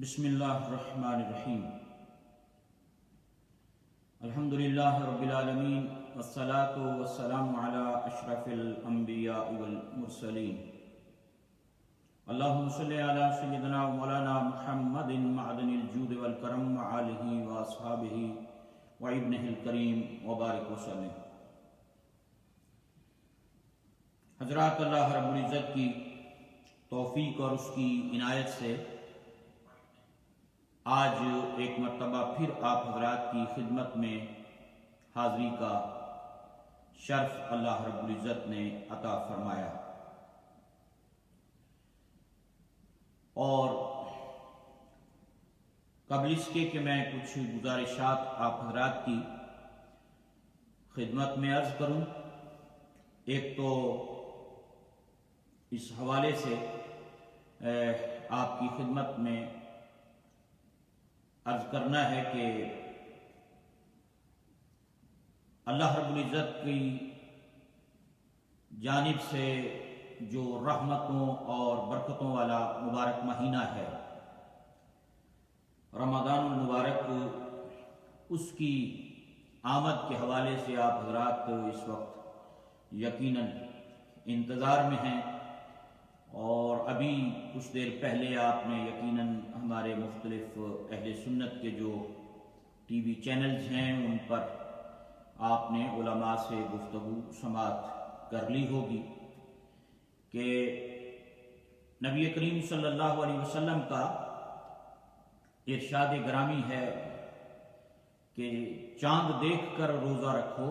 بسم اللہ الرحمن الرحیم الحمدللہ رب العالمین والصلاة والسلام علی اشرف الانبیاء والمرسلین اللہم صلی علی سیدنا مولانا محمد معدن الجود والکرم وآلہ واصحابہ وابنہ الکریم وبارک وسلم۔ حضرات، اللہ رب العزت کی توفیق اور اس کی عنایت سے آج ایک مرتبہ پھر آپ حضرات کی خدمت میں حاضری کا شرف اللہ رب العزت نے عطا فرمایا، اور قبل اس کے کہ میں کچھ گزارشات آپ حضرات کی خدمت میں عرض کروں، ایک تو اس حوالے سے آپ کی خدمت میں عرض کرنا ہے کہ اللہ رب العزت کی جانب سے جو رحمتوں اور برکتوں والا مبارک مہینہ ہے رمضان المبارک، اس کی آمد کے حوالے سے آپ حضرات اس وقت یقیناً انتظار میں ہیں، اور ابھی کچھ دیر پہلے آپ نے یقیناً ہمارے مختلف اہل سنت کے جو ٹی وی چینلز ہیں ان پر آپ نے علماء سے گفتگو سماعت کر لی ہوگی کہ نبی کریم صلی اللہ علیہ وسلم کا ارشاد گرامی ہے کہ چاند دیکھ کر روزہ رکھو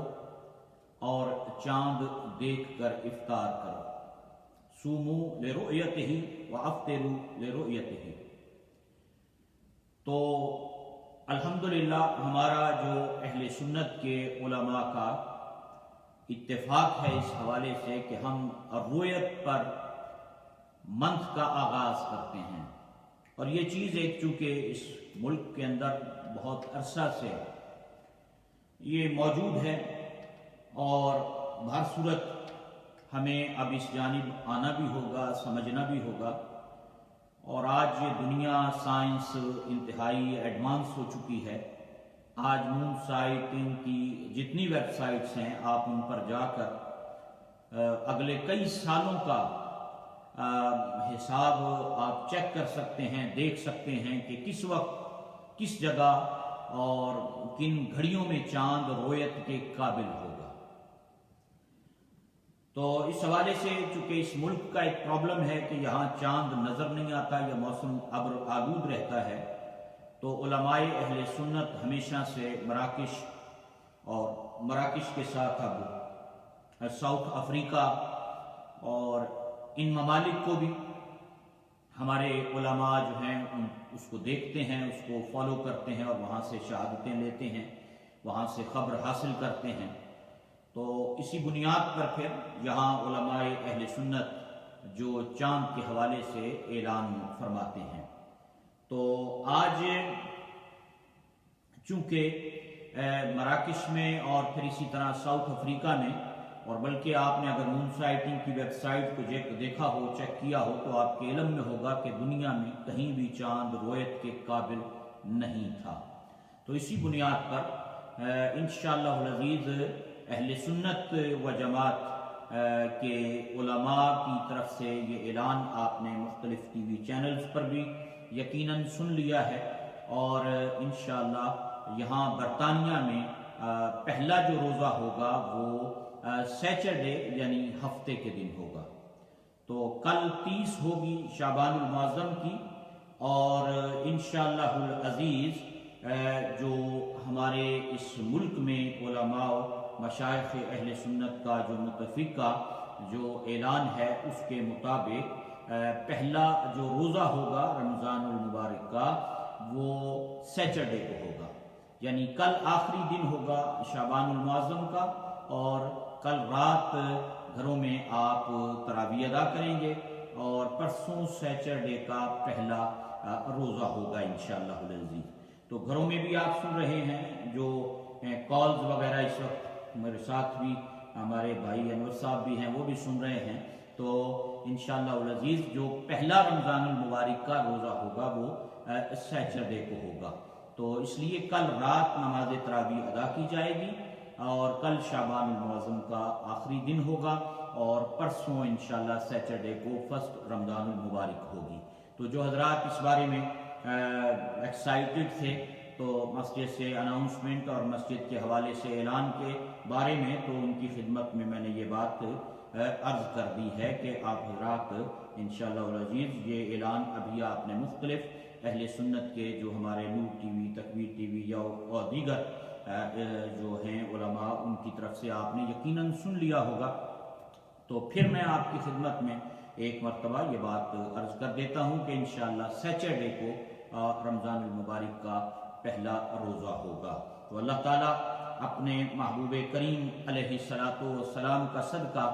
اور چاند دیکھ کر افطار کرو، صوموا لرؤیتہ وافطروا لرؤیتہ۔ تو الحمدللہ ہمارا جو اہل سنت کے علماء کا اتفاق ہے اس حوالے سے کہ ہم رؤیت پر منتھ کا آغاز کرتے ہیں، اور یہ چیز ایک چونکہ اس ملک کے اندر بہت عرصہ سے یہ موجود ہے، اور بہر صورت ہمیں اب اس جانب آنا بھی ہوگا، سمجھنا بھی ہوگا، اور آج یہ دنیا سائنس انتہائی ایڈوانس ہو چکی ہے۔ آج مون سائٹنگ کی جتنی ویب سائٹس ہیں آپ ان پر جا کر اگلے کئی سالوں کا حساب آپ چیک کر سکتے ہیں، دیکھ سکتے ہیں کہ کس وقت کس جگہ اور کن گھڑیوں میں چاند رؤیت کے قابل ہوگا۔ تو اس حوالے سے چونکہ اس ملک کا ایک پرابلم ہے کہ یہاں چاند نظر نہیں آتا یا موسم ابر آلود رہتا ہے، تو علماء اہل سنت ہمیشہ سے مراکش اور مراکش کے ساتھ اب ساؤتھ افریقہ اور ان ممالک کو بھی ہمارے علماء جو ہیں اس کو دیکھتے ہیں، اس کو فالو کرتے ہیں، اور وہاں سے شہادتیں لیتے ہیں، وہاں سے خبر حاصل کرتے ہیں۔ تو اسی بنیاد پر پھر یہاں علماء اہل سنت جو چاند کے حوالے سے اعلان فرماتے ہیں۔ تو آج چونکہ مراکش میں اور پھر اسی طرح ساؤتھ افریقہ میں، اور بلکہ آپ نے اگر مون سائٹنگ کی ویب سائٹ کو دیکھا ہو، چیک کیا ہو، تو آپ کے علم میں ہوگا کہ دنیا میں کہیں بھی چاند رؤیت کے قابل نہیں تھا۔ تو اسی بنیاد پر انشاءاللہ العزیز اہل سنت و جماعت کے علماء کی طرف سے یہ اعلان آپ نے مختلف ٹی وی چینلز پر بھی یقیناً سن لیا ہے، اور انشاءاللہ یہاں برطانیہ میں پہلا جو روزہ ہوگا وہ سیچرڈے یعنی ہفتے کے دن ہوگا۔ تو کل 30 ہوگی شعبان المعظم کی، اور انشاءاللہ العزیز جو ہمارے اس ملک میں علماء مشائخ اہل سنت کا جو متفقہ جو اعلان ہے اس کے مطابق پہلا جو روزہ ہوگا رمضان المبارک کا وہ سیچرڈے کو ہوگا، یعنی کل آخری دن ہوگا شعبان المعظم کا، اور کل رات گھروں میں آپ تراویح ادا کریں گے، اور پرسوں سیچرڈے کا پہلا روزہ ہوگا انشاءاللہ العزیز۔ تو گھروں میں بھی آپ سن رہے ہیں، جو کالز وغیرہ اس وقت میرے ساتھ بھی ہمارے بھائی انور صاحب بھی ہیں وہ بھی سن رہے ہیں، تو انشاءاللہ العزیز جو پہلا رمضان المبارک کا روزہ ہوگا وہ سیچرڈے کو ہوگا، تو اس لیے کل رات نماز تراویح ادا کی جائے گی اور کل شعبان المعظم کا آخری دن ہوگا اور پرسوں انشاءاللہ سیچرڈے کو فرسٹ رمضان المبارک ہوگی۔ تو جو حضرات اس بارے میں ایکسائٹڈ تھے تو مسجد سے اناؤنسمنٹ اور مسجد کے حوالے سے اعلان کے بارے میں، تو ان کی خدمت میں میں نے یہ بات عرض کر دی ہے کہ آپ حضرات انشاءاللہ العزیز یہ اعلان ابھی آپ نے مختلف اہل سنت کے جو ہمارے نور ٹی وی، تکبیر ٹی وی یا اور دیگر جو ہیں علماء ان کی طرف سے آپ نے یقیناً سن لیا ہوگا، تو پھر میں آپ کی خدمت میں ایک مرتبہ یہ بات عرض کر دیتا ہوں کہ انشاءاللہ سیچرڈے کو رمضان المبارک کا پہلا روزہ ہوگا۔ تو اللہ تعالیٰ اپنے محبوب کریم علیہ السلام کا صدقہ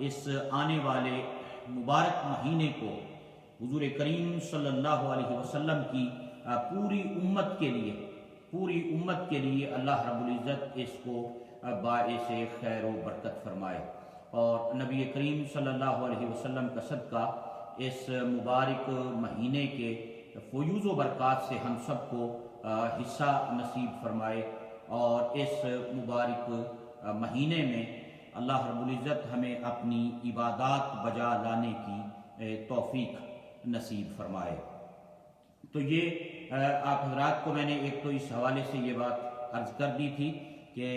اس آنے والے مبارک مہینے کو حضور کریم صلی اللہ علیہ وسلم کی پوری امت کے لیے اللہ رب العزت اس کو باعث خیر و برکت فرمائے، اور نبی کریم صلی اللہ علیہ وسلم کا صدقہ اس مبارک مہینے کے فیوز و برکات سے ہم سب کو حصہ نصیب فرمائے، اور اس مبارک مہینے میں اللہ رب العزت ہمیں اپنی عبادات بجا لانے کی توفیق نصیب فرمائے۔ تو یہ آپ حضرات کو میں نے ایک تو اس حوالے سے یہ بات عرض کر دی تھی کہ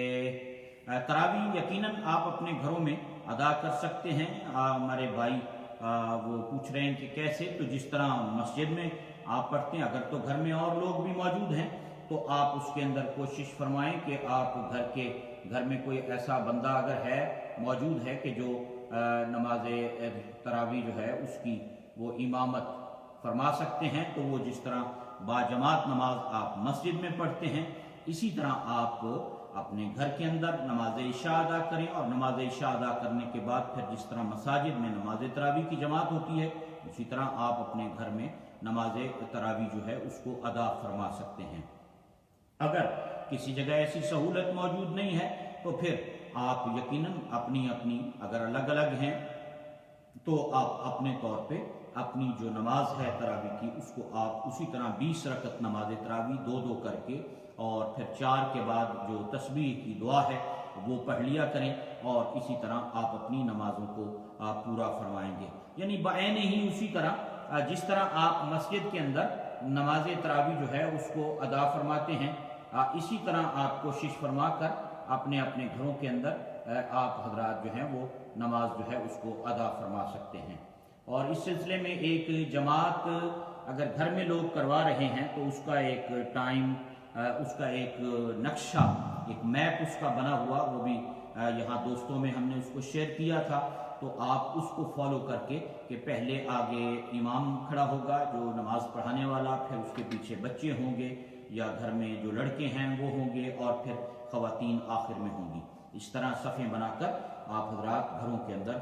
تراویح یقیناً آپ اپنے گھروں میں ادا کر سکتے ہیں۔ ہمارے بھائی وہ پوچھ رہے ہیں کہ کیسے، تو جس طرح مسجد میں آپ پڑھتے ہیں، اگر تو گھر میں اور لوگ بھی موجود ہیں تو آپ اس کے اندر کوشش فرمائیں کہ آپ گھر میں کوئی ایسا بندہ اگر ہے موجود ہے کہ جو نماز تراویح جو ہے اس کی وہ امامت فرما سکتے ہیں، تو وہ جس طرح باجماعت نماز آپ مسجد میں پڑھتے ہیں اسی طرح آپ اپنے گھر کے اندر نماز عشاء ادا کریں، اور نماز عشاء ادا کرنے کے بعد پھر جس طرح مساجد میں نماز تراویح کی جماعت ہوتی ہے اسی طرح آپ اپنے گھر میں نماز تراویح جو ہے اس کو ادا فرما سکتے ہیں۔ اگر کسی جگہ ایسی سہولت موجود نہیں ہے تو پھر آپ یقیناً اپنی اگر الگ الگ ہیں تو آپ اپنے طور پہ اپنی جو نماز ہے تراویح کی اس کو آپ اسی طرح 20 رکعت نماز تراویح دو کر کے، اور پھر 4 کے بعد جو تسبیح کی دعا ہے وہ پڑھ لیا کریں، اور اسی طرح آپ اپنی نمازوں کو آپ پورا فرمائیں گے۔ یعنی بعین ہی اسی طرح جس طرح آپ مسجد کے اندر نماز تراویح جو ہے اس کو ادا فرماتے ہیں، اسی طرح آپ کوشش فرما کر اپنے گھروں کے اندر آپ حضرات جو ہیں وہ نماز جو ہے اس کو ادا فرما سکتے ہیں۔ اور اس سلسلے میں ایک جماعت اگر گھر میں لوگ کروا رہے ہیں تو اس کا ایک ٹائم، اس کا ایک نقشہ، ایک میپ اس کا بنا ہوا، وہ بھی یہاں دوستوں میں ہم نے اس کو شیئر کیا تھا، تو آپ اس کو فالو کر کے کہ پہلے آگے امام کھڑا ہوگا جو نماز پڑھانے والا، پھر اس کے پیچھے بچے ہوں گے یا گھر میں جو لڑکے ہیں وہ ہوں گے، اور پھر خواتین آخر میں ہوں گی۔ اس طرح صفیں بنا کر آپ حضرات گھروں کے اندر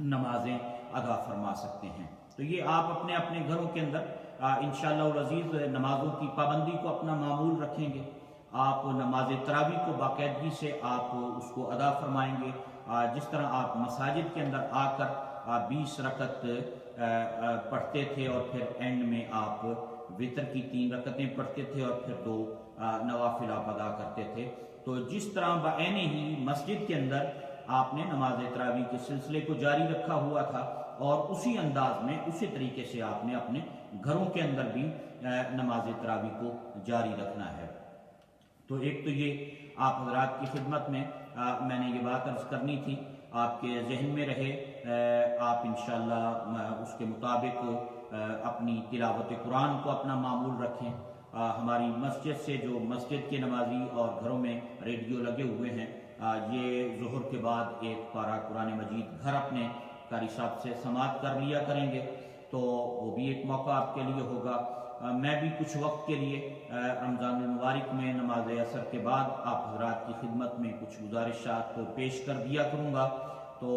نمازیں ادا فرما سکتے ہیں۔ تو یہ آپ اپنے گھروں کے اندر انشاءاللہ العزیز نمازوں کی پابندی کو اپنا معمول رکھیں گے، آپ نماز تراویح کو باقاعدگی سے آپ اس کو ادا فرمائیں گے، جس طرح آپ مساجد کے اندر آ کر 20 رکعت پڑھتے تھے اور پھر اینڈ میں آپ وتر کی 3 رکعتیں پڑھتے تھے اور پھر 2 نوافل آپ ادا کرتے تھے، تو جس طرح بعین ہی مسجد کے اندر آپ نے نماز تراویح کے سلسلے کو جاری رکھا ہوا تھا، اور اسی انداز میں اسی طریقے سے آپ نے اپنے گھروں کے اندر بھی نماز تراویح کو جاری رکھنا ہے۔ تو ایک تو یہ آپ حضرات کی خدمت میں میں نے یہ بات عرض کرنی تھی، آپ کے ذہن میں رہے، آپ انشاءاللہ اس کے مطابق اپنی تلاوت قرآن کو اپنا معمول رکھیں۔ ہماری مسجد سے جو مسجد کے نمازی اور گھروں میں ریڈیو لگے ہوئے ہیں، یہ ظہر کے بعد ایک پارہ قرآن مجید گھر اپنے قاری صاحب سے سماعت کر لیا کریں گے، تو وہ بھی ایک موقع آپ کے لیے ہوگا۔ میں بھی کچھ وقت کے لیے رمضان المبارک میں نماز عصر کے بعد آپ حضرات کی خدمت میں کچھ گزارشات پیش کر دیا کروں گا، تو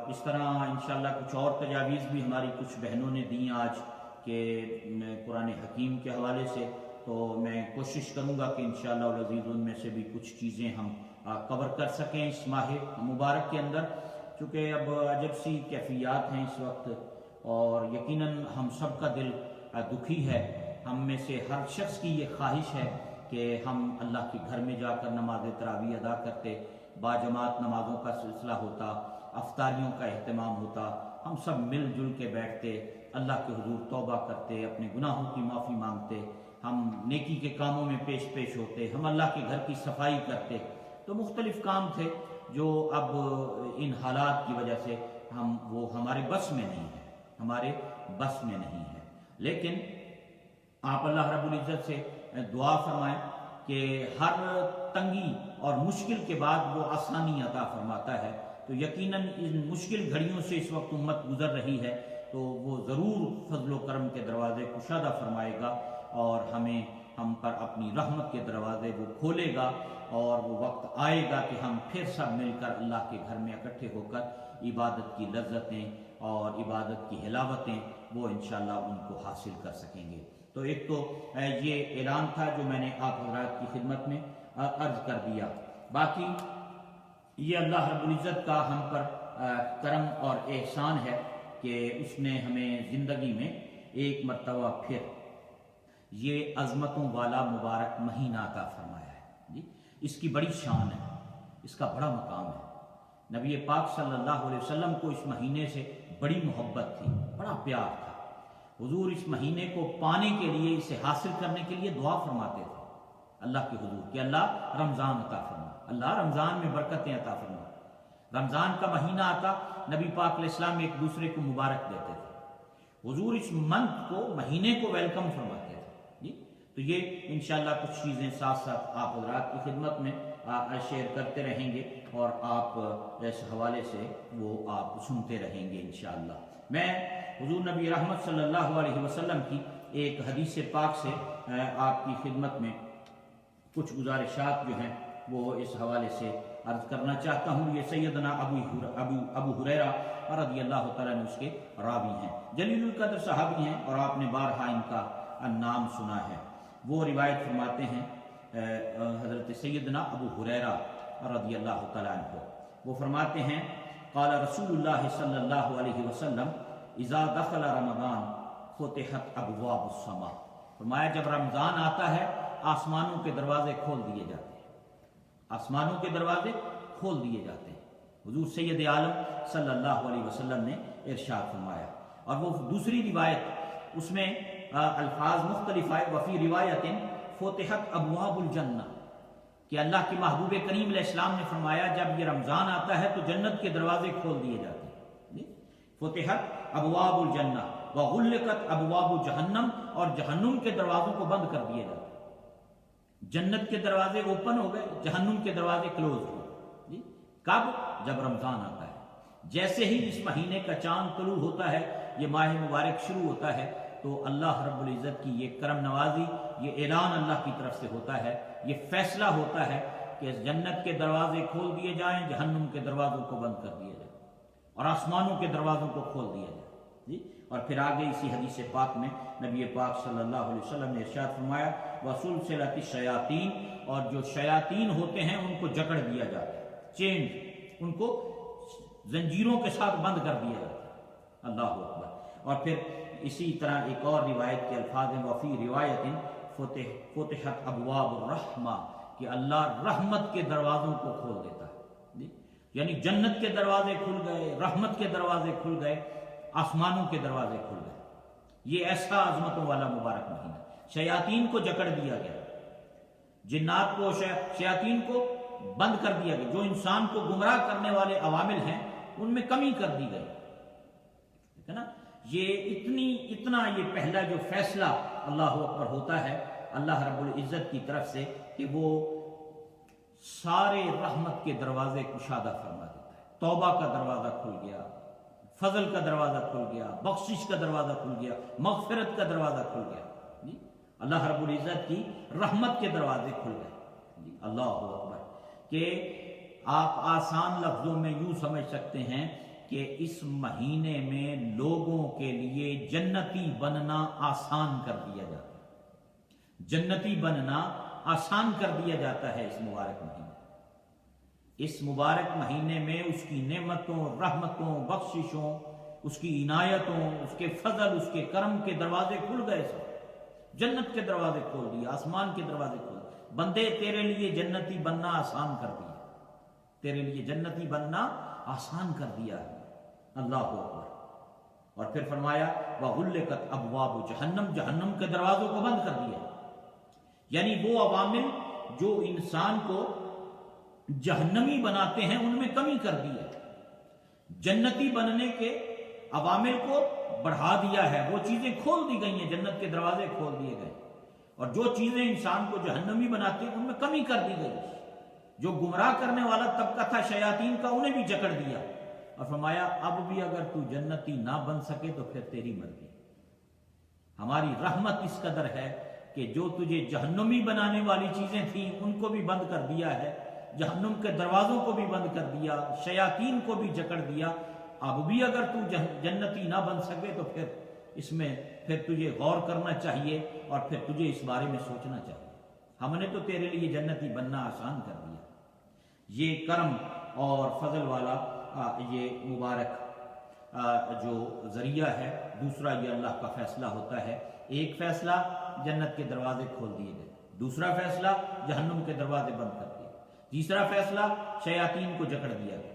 اس طرح انشاءاللہ کچھ اور تجاویز بھی ہماری کچھ بہنوں نے دیں آج کہ قرآن حکیم کے حوالے سے، تو میں کوشش کروں گا کہ انشاءاللہ العزیز ان میں سے بھی کچھ چیزیں ہم کور کر سکیں اس ماہ مبارک کے اندر۔ چونکہ اب عجب سی کیفیات ہیں اس وقت، اور یقیناً ہم سب کا دل دکھی ہے. ہم میں سے ہر شخص کی یہ خواہش ہے کہ ہم اللہ کے گھر میں جا کر نماز تراویح ادا کرتے، باجماعت نمازوں کا سلسلہ ہوتا، افطاریوں کا اہتمام ہوتا، ہم سب مل جل کے بیٹھتے، اللہ کے حضور توبہ کرتے، اپنے گناہوں کی معافی مانگتے، ہم نیکی کے کاموں میں پیش ہوتے، ہم اللہ کے گھر کی صفائی کرتے. تو مختلف کام تھے جو اب ان حالات کی وجہ سے وہ ہمارے بس میں نہیں ہے، ہمارے بس میں نہیں ہے. لیکن آپ اللہ رب العزت سے دعا فرمائیں کہ ہر تنگی اور مشکل کے بعد وہ آسانی عطا فرماتا ہے. تو یقیناً ان مشکل گھڑیوں سے اس وقت امت گزر رہی ہے، تو وہ ضرور فضل و کرم کے دروازے کشادہ فرمائے گا، اور ہم پر اپنی رحمت کے دروازے وہ کھولے گا، اور وہ وقت آئے گا کہ ہم پھر سب مل کر اللہ کے گھر میں اکٹھے ہو کر عبادت کی لذتیں اور عبادت کی حلاوتیں وہ انشاءاللہ ان کو حاصل کر سکیں گے. تو ایک تو یہ اعلان تھا جو میں نے آپ حضرات کی خدمت میں عرض کر دیا. باقی یہ اللہ رب العزت کا ہم پر کرم اور احسان ہے کہ اس نے ہمیں زندگی میں ایک مرتبہ پھر یہ عظمتوں والا مبارک مہینہ عطا فرمایا ہے. جی اس کی بڑی شان ہے، اس کا بڑا مقام ہے. نبی پاک صلی اللہ علیہ وسلم کو اس مہینے سے بڑی محبت تھی، بڑا پیار تھا. حضور اس مہینے کو پانے کے لیے، اسے حاصل کرنے کے لیے دعا فرماتے تھے اللہ کے حضور کہ اللہ رمضان عطا فرما، اللہ رمضان میں برکتیں عطا فرما. رمضان کا مہینہ آتا، نبی پاک علیہ السلام ایک دوسرے کو مبارک دیتے تھے. حضور اس منتھ کو، مہینے کو ویلکم فرماتے تھے. جی تو یہ انشاءاللہ کچھ چیزیں ساتھ ساتھ آپ حضرات کی خدمت میں شیئر کرتے رہیں گے، اور آپ اس حوالے سے وہ آپ سنتے رہیں گے انشاءاللہ. میں حضور نبی رحمت صلی اللہ علیہ وسلم کی ایک حدیث پاک سے آپ کی خدمت میں کچھ گزارشات جو ہیں وہ اس حوالے سے عرض کرنا چاہتا ہوں. یہ سیدنا ابو ہریرہ رضی اللہ تعالیٰ نے اس کے راوی ہیں، جلیل القدر صحابی ہیں، اور آپ نے بارہا ان کا نام سنا ہے. وہ روایت فرماتے ہیں حضرت سیدنا ابو ہریرہ رضی اللہ تعالیٰ عنہ، وہ فرماتے ہیں قال رسول اللہ صلی اللہ علیہ وسلم اذا دخل رمضان فتحت ابواب السماء. فرمایا جب رمضان آتا ہے آسمانوں کے دروازے کھول دیے جاتے ہیں، آسمانوں کے دروازے کھول دیے جاتے ہیں. حضور سید عالم صلی اللہ علیہ وسلم نے ارشاد فرمایا. اور وہ دوسری روایت، اس میں الفاظ مختلف آئے، وفی روایت فتحت ابواب الجنہ، کہ اللہ کے محبوب کریم علیہ السلام نے فرمایا جب یہ رمضان آتا ہے تو جنت کے دروازے کھول دیے جاتے ہیں. فتحت ابواب الجنہ وغلقت ابواب جہنم، اور جہنم کے دروازوں کو بند کر دیا جاتا ہے. جنت کے دروازے اوپن ہو گئے، جہنم کے دروازے کلوز ہو گئے. کب؟ جب رمضان آتا ہے. جیسے ہی اس مہینے کا چاند طلوع ہوتا ہے، یہ ماہ مبارک شروع ہوتا ہے، تو اللہ رب العزت کی یہ کرم نوازی، یہ اعلان اللہ کی طرف سے ہوتا ہے، یہ فیصلہ ہوتا ہے کہ جنت کے دروازے کھول دیے جائیں، جہنم کے دروازوں کو بند کر دیا جائے، اور آسمانوں کے دروازوں کو کھول دیا جائے. جی اور پھر آگے اسی حدیث پاک میں نبی پاک صلی اللہ علیہ وسلم نے ارشاد فرمایا وسلسلۃ الشیاطین، اور جو شیاطین ہوتے ہیں ان کو جکڑ دیا جاتا ہے، چینج، ان کو زنجیروں کے ساتھ بند کر دیا جاتا ہے. اللہ اکبر. اور پھر اسی طرح ایک اور روایت کے الفاظ ہیں وفی روایت فتحت ابواب الرحمہ، کہ اللہ رحمت کے دروازوں کو کھول دیتا ہے. یعنی جنت کے دروازے کھل گئے، رحمت کے دروازے کھل گئے، آسمانوں کے دروازے کھل گئے. یہ ایسا عظمتوں والا مبارک مہینہ. شیاطین کو جکڑ دیا گیا، جنات کو، شیاطین کو بند کر دیا گیا. جو انسان کو گمراہ کرنے والے عوامل ہیں ان میں کمی کر دی گئی، ٹھیک ہے نا. یہ اتنا یہ پہلا جو فیصلہ اللہ اکبر ہوتا ہے اللہ رب العزت کی طرف سے کہ وہ سارے رحمت کے دروازے کشادہ فرما دیتا ہے. توبہ کا دروازہ کھل گیا، فضل کا دروازہ کھل گیا، بخشش کا دروازہ کھل گیا، مغفرت کا دروازہ کھل گیا. جی اللہ رب العزت کی رحمت کے دروازے کھل گئے. جی اللہ اکبر. کہ آپ آسان لفظوں میں یوں سمجھ سکتے ہیں کہ اس مہینے میں لوگوں کے لیے جنتی بننا آسان کر دیا جاتا ہے. جنتی بننا آسان کر دیا جاتا ہے اس مبارک مہینے. اس مبارک مہینے میں اس کی نعمتوں، رحمتوں، بخششوں، اس کی عنایتوں، اس کے فضل، اس کے کرم کے دروازے کھل گئے سب، جنت کے دروازے کھول دیے، آسمان کے دروازے کھول دیے۔ بندے تیرے لیے جنتی بننا آسان کر دیا، تیرے لیے جنتی بننا آسان کر دیا ہے۔ اللہ اکبر۔ اور پھر فرمایا وَغُلِّقَتْ أَبْوَابُ جہنم، جہنم کے دروازوں کو بند کر دیا۔ یعنی وہ عوامل جو انسان کو جہنمی بناتے ہیں ان میں کمی کر دی ہے، جنتی بننے کے عوامل کو بڑھا دیا ہے، وہ چیزیں کھول دی گئی ہیں، جنت کے دروازے کھول دیے گئے، اور جو چیزیں انسان کو جہنمی بناتی ہیں ان میں کمی کر دی گئی۔ جو گمراہ کرنے والا طبقہ تھا شیاطین کا، انہیں بھی جکڑ دیا، اور فرمایا اب بھی اگر تو جنتی نہ بن سکے تو پھر تیری مرضی۔ ہماری رحمت اس قدر ہے کہ جو تجھے جہنمی بنانے والی چیزیں تھیں ان کو بھی بند کر دیا ہے، جہنم کے دروازوں کو بھی بند کر دیا، شیاطین کو بھی جکڑ دیا۔ اب بھی اگر تو جنتی نہ بن سکے تو پھر اس میں پھر تجھے غور کرنا چاہیے اور پھر تجھے اس بارے میں سوچنا چاہیے۔ ہم نے تو تیرے لیے جنتی بننا آسان کر دیا۔ یہ کرم اور فضل والا یہ مبارک جو ذریعہ ہے۔ دوسرا یہ اللہ کا فیصلہ ہوتا ہے، ایک فیصلہ جنت کے دروازے کھول دیے گئے، دوسرا فیصلہ جہنم کے دروازے بند کر دیے، تیسرا فیصلہ شیاطین کو جکڑ دیا گیا،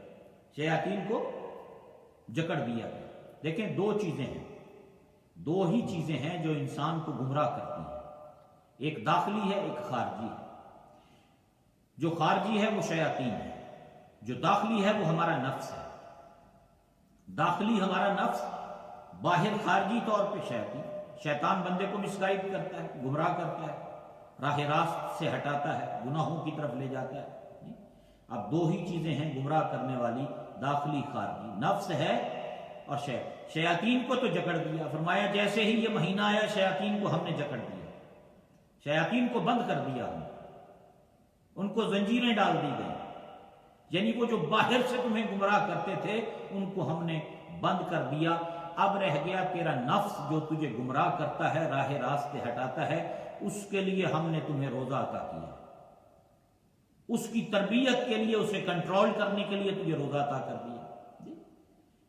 شیاطین کو جکڑ دیا گیا۔ دیکھیں دو چیزیں ہیں، دو ہی چیزیں ہیں جو انسان کو گمراہ کرتی ہیں، ایک داخلی ہے ایک خارجی ہے۔ جو خارجی ہے وہ شیاطین ہے، جو داخلی ہے وہ ہمارا نفس ہے۔ داخلی ہمارا نفس، باہر خارجی طور پہ شیاطین۔ شیطان بندے کو مسگائیڈ کرتا ہے، گمراہ کرتا ہے، راہ راست سے ہٹاتا ہے، گناہوں کی طرف لے جاتا ہے۔ اب دو ہی چیزیں ہیں گمراہ کرنے والی، داخلی خارجی، نفس ہے اور شیاطین کو تو جکڑ دیا۔ فرمایا جیسے ہی یہ مہینہ آیا شیاطین کو ہم نے جکڑ دیا، شیاطین کو بند کر دیا، ہم ان کو زنجیریں ڈال دی گئی۔ یعنی وہ جو باہر سے تمہیں گمراہ کرتے تھے ان کو ہم نے بند کر دیا۔ اب رہ گیا تیرا نفس جو تجھے گمراہ کرتا ہے، راہ راستے ہٹاتا ہے، اس کے لیے ہم نے تمہیں روزہ عطا کیا، اس کی تربیت کے لیے، اسے کنٹرول کرنے کے لیے تجھے روزہ عطا کر دیا۔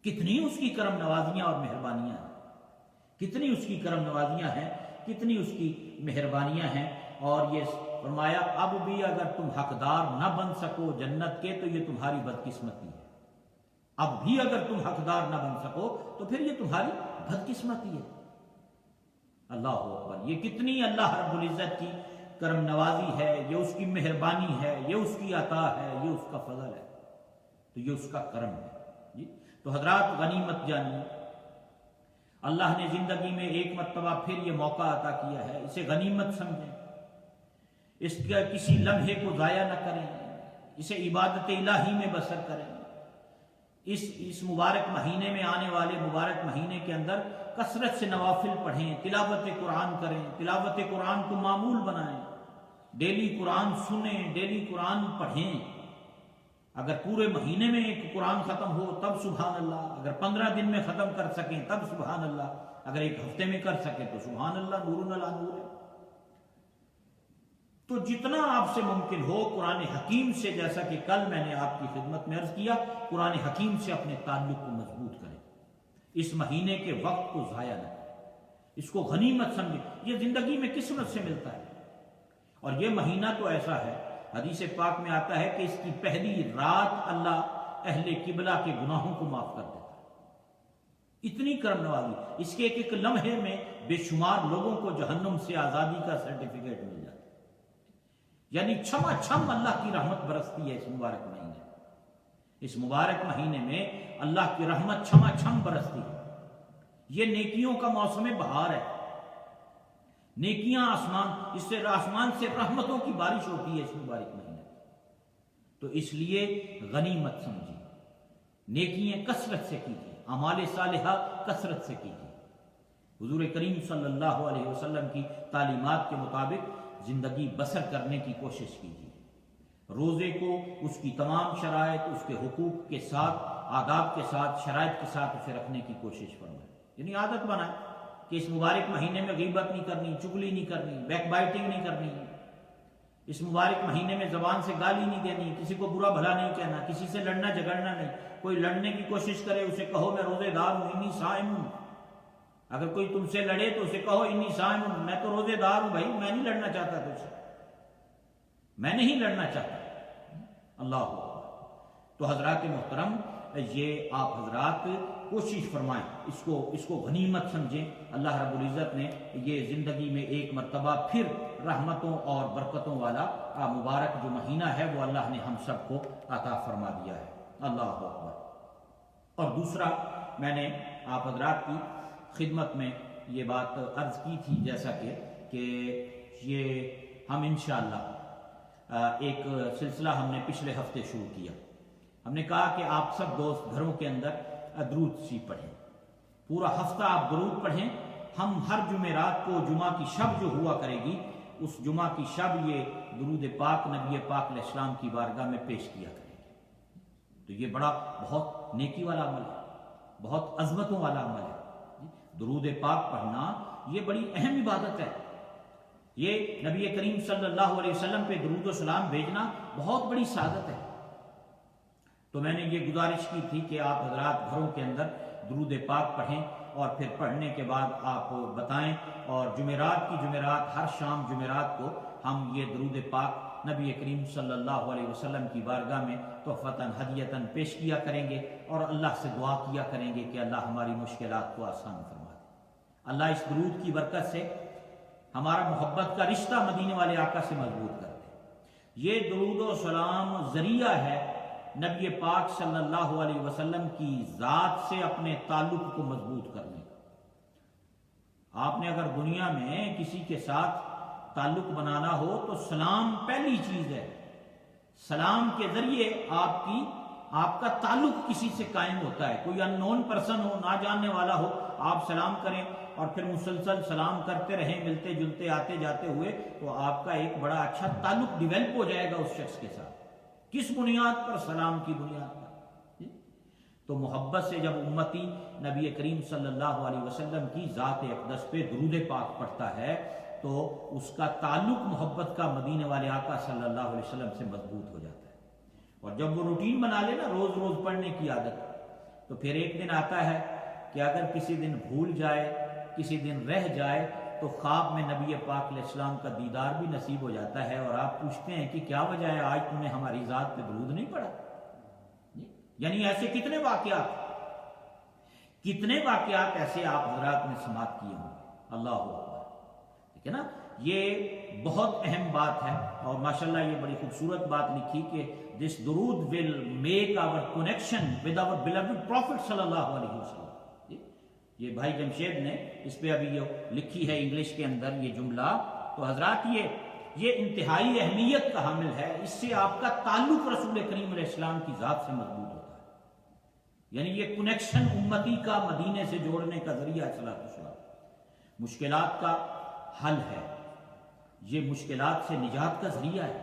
کتنی اس کی کرم نوازیاں اور مہربانیاں ہیں، کتنی اس کی کرم نوازیاں ہیں، کتنی اس کی مہربانیاں ہیں۔ اور یہ فرمایا اب بھی اگر تم حقدار نہ بن سکو جنت کے تو یہ تمہاری بدقسمتی ہے، اب بھی اگر تم حقدار نہ بن سکو تو پھر یہ تمہاری بدقسمتی ہے۔ اللہ اکبر، یہ کتنی اللہ رب العزت کی کرم نوازی ہے، یہ اس کی مہربانی ہے، یہ اس کی عطا ہے، یہ اس کا فضل ہے، تو یہ اس کا کرم ہے جی۔ تو حضرات غنیمت جانیے، اللہ نے زندگی میں ایک مرتبہ پھر یہ موقع عطا کیا ہے، اسے غنیمت سمجھیں، اس کا کسی لمحے کو ضائع نہ کریں، اسے عبادت الہی میں بسر کریں۔ اس مبارک مہینے میں، آنے والے مبارک مہینے کے اندر کثرت سے نوافل پڑھیں، تلاوت قرآن کریں، تلاوت قرآن کو معمول بنائیں، ڈیلی قرآن سنیں، ڈیلی قرآن پڑھیں۔ اگر پورے مہینے میں ایک قرآن ختم ہو تب سبحان اللہ، اگر 15 دن میں ختم کر سکیں تب سبحان اللہ، اگر ایک ہفتے میں کر سکیں تو سبحان اللہ، نور علی نور ہے۔ تو جتنا آپ سے ممکن ہو قرآن حکیم سے، جیسا کہ کل میں نے آپ کی خدمت میں عرض کیا، قرآن حکیم سے اپنے تعلق کو مضبوط کریں، اس مہینے کے وقت کو ضائع نہ کریں، اس کو غنیمت سمجھیں۔ یہ زندگی میں قسمت سے ملتا ہے، اور یہ مہینہ تو ایسا ہے، حدیث پاک میں آتا ہے کہ اس کی پہلی رات اللہ اہل قبلہ کے گناہوں کو معاف کر دیتا ہے۔ اتنی کرم نوازی، اس کے ایک ایک لمحے میں بے شمار لوگوں کو جہنم سے آزادی کا سرٹیفکیٹ مل جاتا ہے۔ یعنی چھما چھم اللہ کی رحمت برستی ہے اس مبارک مہینے، اس مبارک مہینے میں اللہ کی رحمت چھما چھم برستی ہے۔ یہ نیکیوں کا موسم بہار ہے، نیکیاں آسمان، اس سے آسمان سے رحمتوں کی بارش ہوتی ہے اس مبارک مہینے، تو اس لیے غنیمت سمجھیں، نیکیاں کثرت سے کیجیے، اعمال صالحہ کثرت سے کیجیے، حضور کریم صلی اللہ علیہ وسلم کی تعلیمات کے مطابق زندگی بسر کرنے کی کوشش کیجیے۔ روزے کو اس کی تمام شرائط، اس کے حقوق کے ساتھ، آداب کے ساتھ، شرائط کے ساتھ اسے رکھنے کی کوشش فرمائیں، یعنی عادت بنائیں کہ اس مبارک مہینے میں غیبت نہیں کرنی، چغلی نہیں کرنی، بیک بائٹنگ نہیں کرنی، اس مبارک مہینے میں زبان سے گالی نہیں دینی، کسی کو برا بھلا نہیں کہنا، کسی سے لڑنا جھگڑنا نہیں۔ کوئی لڑنے کی کوشش کرے اسے کہو میں روزے دار ہوں، انی صائم ہوں۔ اگر کوئی تم سے لڑے تو اسے کہو انی صائم ہوں، میں تو روزے دار ہوں بھائی، میں نہیں لڑنا چاہتا تجھ سے، میں نہیں لڑنا چاہتا۔ اللہ اکبر۔ تو حضرات محترم، یہ آپ حضرات کوشش فرمائیں، اس کو غنیمت سمجھیں۔ اللہ رب العزت نے یہ زندگی میں ایک مرتبہ پھر رحمتوں اور برکتوں والا مبارک جو مہینہ ہے وہ اللہ نے ہم سب کو عطا فرما دیا ہے۔ اللہ اکبر۔ اور دوسرا، میں نے آپ حضرات کی خدمت میں یہ بات عرض کی تھی، جیسا کہ یہ ہم انشاءاللہ ایک سلسلہ ہم نے پچھلے ہفتے شروع کیا۔ ہم نے کہا کہ آپ سب دوست گھروں کے اندر درود شریف پڑھیں، پورا ہفتہ آپ درود پڑھیں۔ ہم ہر جمعرات کو جمعہ کی شب جو ہوا کرے گی، اس جمعہ کی شب یہ درود پاک نبی پاک علیہ السلام کی بارگاہ میں پیش کیا کریں گے۔ تو یہ بہت نیکی والا عمل ہے، بہت عظمتوں والا عمل ہے۔ درود پاک پڑھنا یہ بڑی اہم عبادت ہے۔ یہ نبی کریم صلی اللہ علیہ وسلم پہ درود و سلام بھیجنا بہت بڑی سعادت ہے۔ تو میں نے یہ گزارش کی تھی کہ آپ حضرات گھروں کے اندر درود پاک پڑھیں، اور پھر پڑھنے کے بعد آپ بتائیں، اور جمعرات ہر شام جمعرات کو ہم یہ درود پاک نبی کریم صلی اللہ علیہ وسلم کی بارگاہ میں تحفتاً ہدیتاً پیش کیا کریں گے، اور اللہ سے دعا کیا کریں گے کہ اللہ ہماری مشکلات کو آسان فرما دے۔ اللہ اس درود کی برکت سے ہمارا محبت کا رشتہ مدینے والے آقا سے مضبوط کر دے۔ یہ درود و سلام ذریعہ ہے نبی پاک صلی اللہ علیہ وسلم کی ذات سے اپنے تعلق کو مضبوط کرنے کا۔ آپ نے اگر دنیا میں کسی کے ساتھ تعلق بنانا ہو تو سلام پہلی چیز ہے۔ سلام کے ذریعے آپ کا تعلق کسی سے قائم ہوتا ہے۔ کوئی ان نون پرسن ہو، نہ جاننے والا ہو، آپ سلام کریں اور پھر مسلسل سلام کرتے رہیں، ملتے جلتے آتے جاتے ہوئے، تو آپ کا ایک بڑا اچھا تعلق ڈیولپ ہو جائے گا اس شخص کے ساتھ۔ کس بنیاد پر؟ سلام کی بنیاد پر۔ تو محبت سے جب امتی نبی کریم صلی اللہ علیہ وسلم کی ذات اقدس پہ درود پاک پڑھتا ہے تو اس کا تعلق محبت کا مدینے والے آقا صلی اللہ علیہ وسلم سے مضبوط ہو جاتا ہے۔ اور جب وہ روٹین بنا لے نا روز روز پڑھنے کی عادت، تو پھر ایک دن آتا ہے کہ اگر کسی دن بھول جائے، کسی دن رہ جائے، تو خواب میں نبی پاک علیہ السلام کا دیدار بھی نصیب ہو جاتا ہے، اور آپ پوچھتے ہیں کہ کیا وجہ ہے آج تم نے ہماری ذات پہ درود نہیں پڑھا؟ یعنی ایسے کتنے واقعات ایسے آپ حضرات نے سماعت کیے ہوں۔ اللہ اکبر۔ ٹھیک ہے نا؟ یہ بہت اہم بات ہے، اور ماشاءاللہ یہ بڑی خوبصورت بات لکھی کہ دس درود will make our connection with our beloved prophet صلی اللہ علیہ وسلم۔ یہ بھائی جمشید نے اس پہ ابھی یہ لکھی ہے انگلش کے اندر یہ جملہ۔ تو حضرات یہ انتہائی اہمیت کا حامل ہے۔ اس سے آپ کا تعلق رسول کریم علیہ السلام کی ذات سے مضبوط ہوتا ہے، یعنی یہ کنیکشن امتی کا مدینے سے جوڑنے کا ذریعہ صلاۃ السلام، مشکلات کا حل ہے، یہ مشکلات سے نجات کا ذریعہ ہے،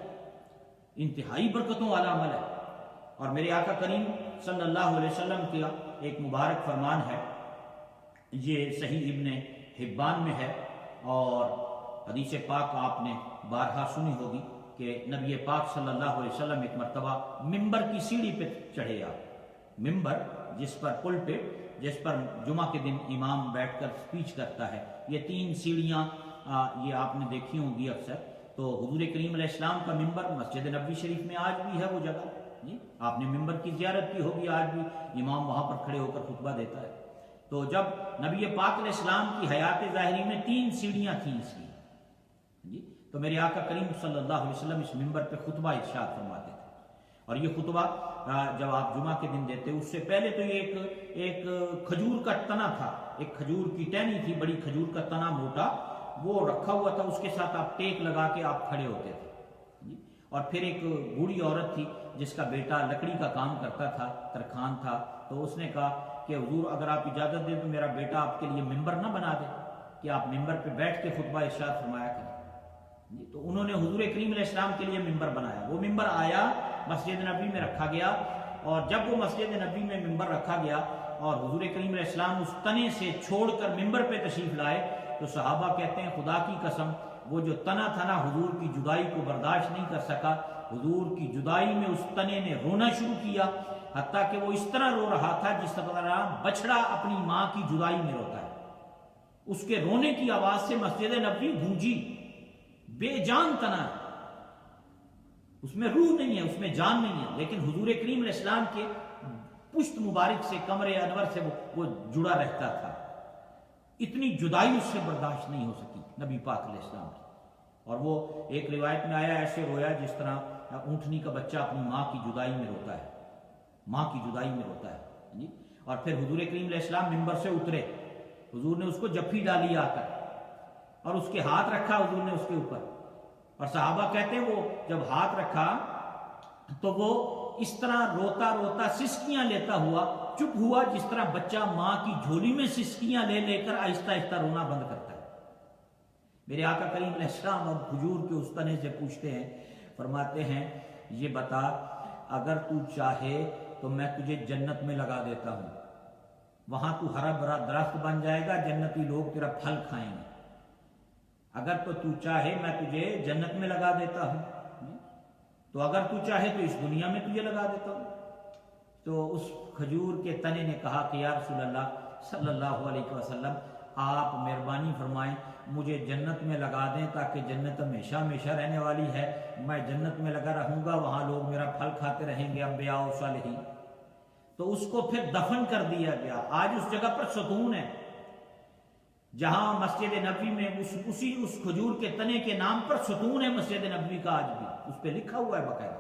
انتہائی برکتوں والا عمل ہے۔ اور میرے آقا کریم صلی اللہ علیہ وسلم کا ایک مبارک فرمان ہے، یہ صحیح ابن حبان میں ہے، اور حدیث پاک آپ نے بارہا سنی ہوگی کہ نبی پاک صلی اللہ علیہ وسلم ایک مرتبہ ممبر کی سیڑھی پہ چڑھے۔ آپ ممبر جس پر پلپٹ، جس پر جمعہ کے دن امام بیٹھ کر سپیچ کرتا ہے، یہ 3 سیڑھیاں یہ آپ نے دیکھی ہوں گی اکثر۔ تو حضور کریم علیہ السلام کا ممبر مسجد نبوی شریف میں آج بھی ہے وہ جگہ، جی آپ نے ممبر کی زیارت کی ہوگی، آج بھی امام وہاں پر کھڑے ہو کر خطبہ دیتا ہے۔ تو جب نبی پاک علیہ السلام کی حیات ظاہری میں 3 سیڑھیاں تھیں اس کی، جی تو میرے آقا کریم صلی اللہ علیہ وسلم اس ممبر پہ خطبہ ارشاد فرماتے تھے۔ اور یہ خطبہ جب آپ جمعہ کے دن دیتے، اس سے پہلے تو یہ ایک کھجور کا تنا تھا، ایک کھجور کی ٹہنی تھی، بڑی کھجور کا تنا موٹا، وہ رکھا ہوا تھا، اس کے ساتھ آپ ٹیک لگا کے آپ کھڑے ہوتے تھے۔ اور پھر ایک بوڑھی عورت تھی جس کا بیٹا لکڑی کا کام کرتا تھا، ترخان تھا، تو اس نے کہا کہ حضور اگر آپ اجازت دیں تو میرا بیٹا آپ کے لیے ممبر نہ بنا دے کہ آپ ممبر پہ بیٹھ کے خطبہ ارشاد فرمایا کریں۔ تو انہوں نے حضور کریم علیہ السلام کے لیے ممبر بنایا۔ وہ ممبر آیا، مسجد نبی میں رکھا گیا، اور جب وہ مسجد نبی میں ممبر رکھا گیا اور حضور کریم علیہ السلام اس تنے سے چھوڑ کر ممبر پہ تشریف لائے، تو صحابہ کہتے ہیں خدا کی قسم وہ جو تنا تھا نا حضور کی جدائی کو برداشت نہیں کر سکا، حضور کی جدائی میں اس تنے نے رونا شروع کیا، حتیٰ کہ وہ اس طرح رو رہا تھا جس طرح بچڑا اپنی ماں کی جدائی میں روتا ہے۔ اس کے رونے کی آواز سے مسجد نبوی گونجی، بے جان تنا ہے، اس میں روح نہیں ہے، اس میں جان نہیں ہے، لیکن حضور کریم علیہ السلام کے پشت مبارک سے، کمر انور سے وہ جڑا رہتا تھا۔ اتنی جدائی اس سے برداشت نہیں ہو سکی نبی پاک علیہ السلام کی، اور وہ ایک روایت میں آیا ایسے رویا جس طرح اونٹنی کا بچہ اپنی ماں کی جدائی میں روتا ہے، ماں کی جدائی میں روتا ہے۔ اور پھر حضور کریم علیہ السلام منبر سے اترے، حضور نے اس کو جپھی ڈالی آ کر اور اس کے ہاتھ رکھا حضور نے اس کے اوپر، اور صحابہ کہتے ہیں وہ جب ہاتھ رکھا تو وہ اس طرح روتا روتا سسکیاں لیتا ہوا چپ ہوا، جس طرح بچہ ماں کی جھولی میں سسکیاں لے لے کر آہستہ آہستہ رونا بند کرتا ہے۔ میرے آقا کریم علیہ السلام اب کھجور کے اس تنے سے پوچھتے ہیں، فرماتے ہیں یہ بتا اگر تو چاہے تو میں تجھے جنت میں لگا دیتا ہوں، وہاں تو ہرا بھرا درخت بن جائے گا، جنتی لوگ تیرا پھل کھائیں گے، اگر تو چاہے میں تجھے جنت میں لگا دیتا ہوں، تو اگر تو چاہے تو اس دنیا میں تجھے لگا دیتا ہوں۔ تو اس کھجور کے تنے نے کہا کہ یا رسول اللہ صلی اللہ علیہ وسلم آپ مہربانی فرمائیں مجھے جنت میں لگا دیں، تاکہ جنت ہمیشہ ہمیشہ رہنے والی ہے، میں جنت میں لگا رہوں گا، وہاں لوگ میرا پھل کھاتے رہیں گے، انبیاء و صالحین۔ تو اس کو پھر دفن کر دیا گیا۔ آج اس جگہ پر ستون ہے جہاں مسجد نبوی میں اس کھجور کے تنے کے نام پر ستون ہے مسجد نبوی کا، آج بھی اس پہ لکھا ہوا ہے باقاعدہ۔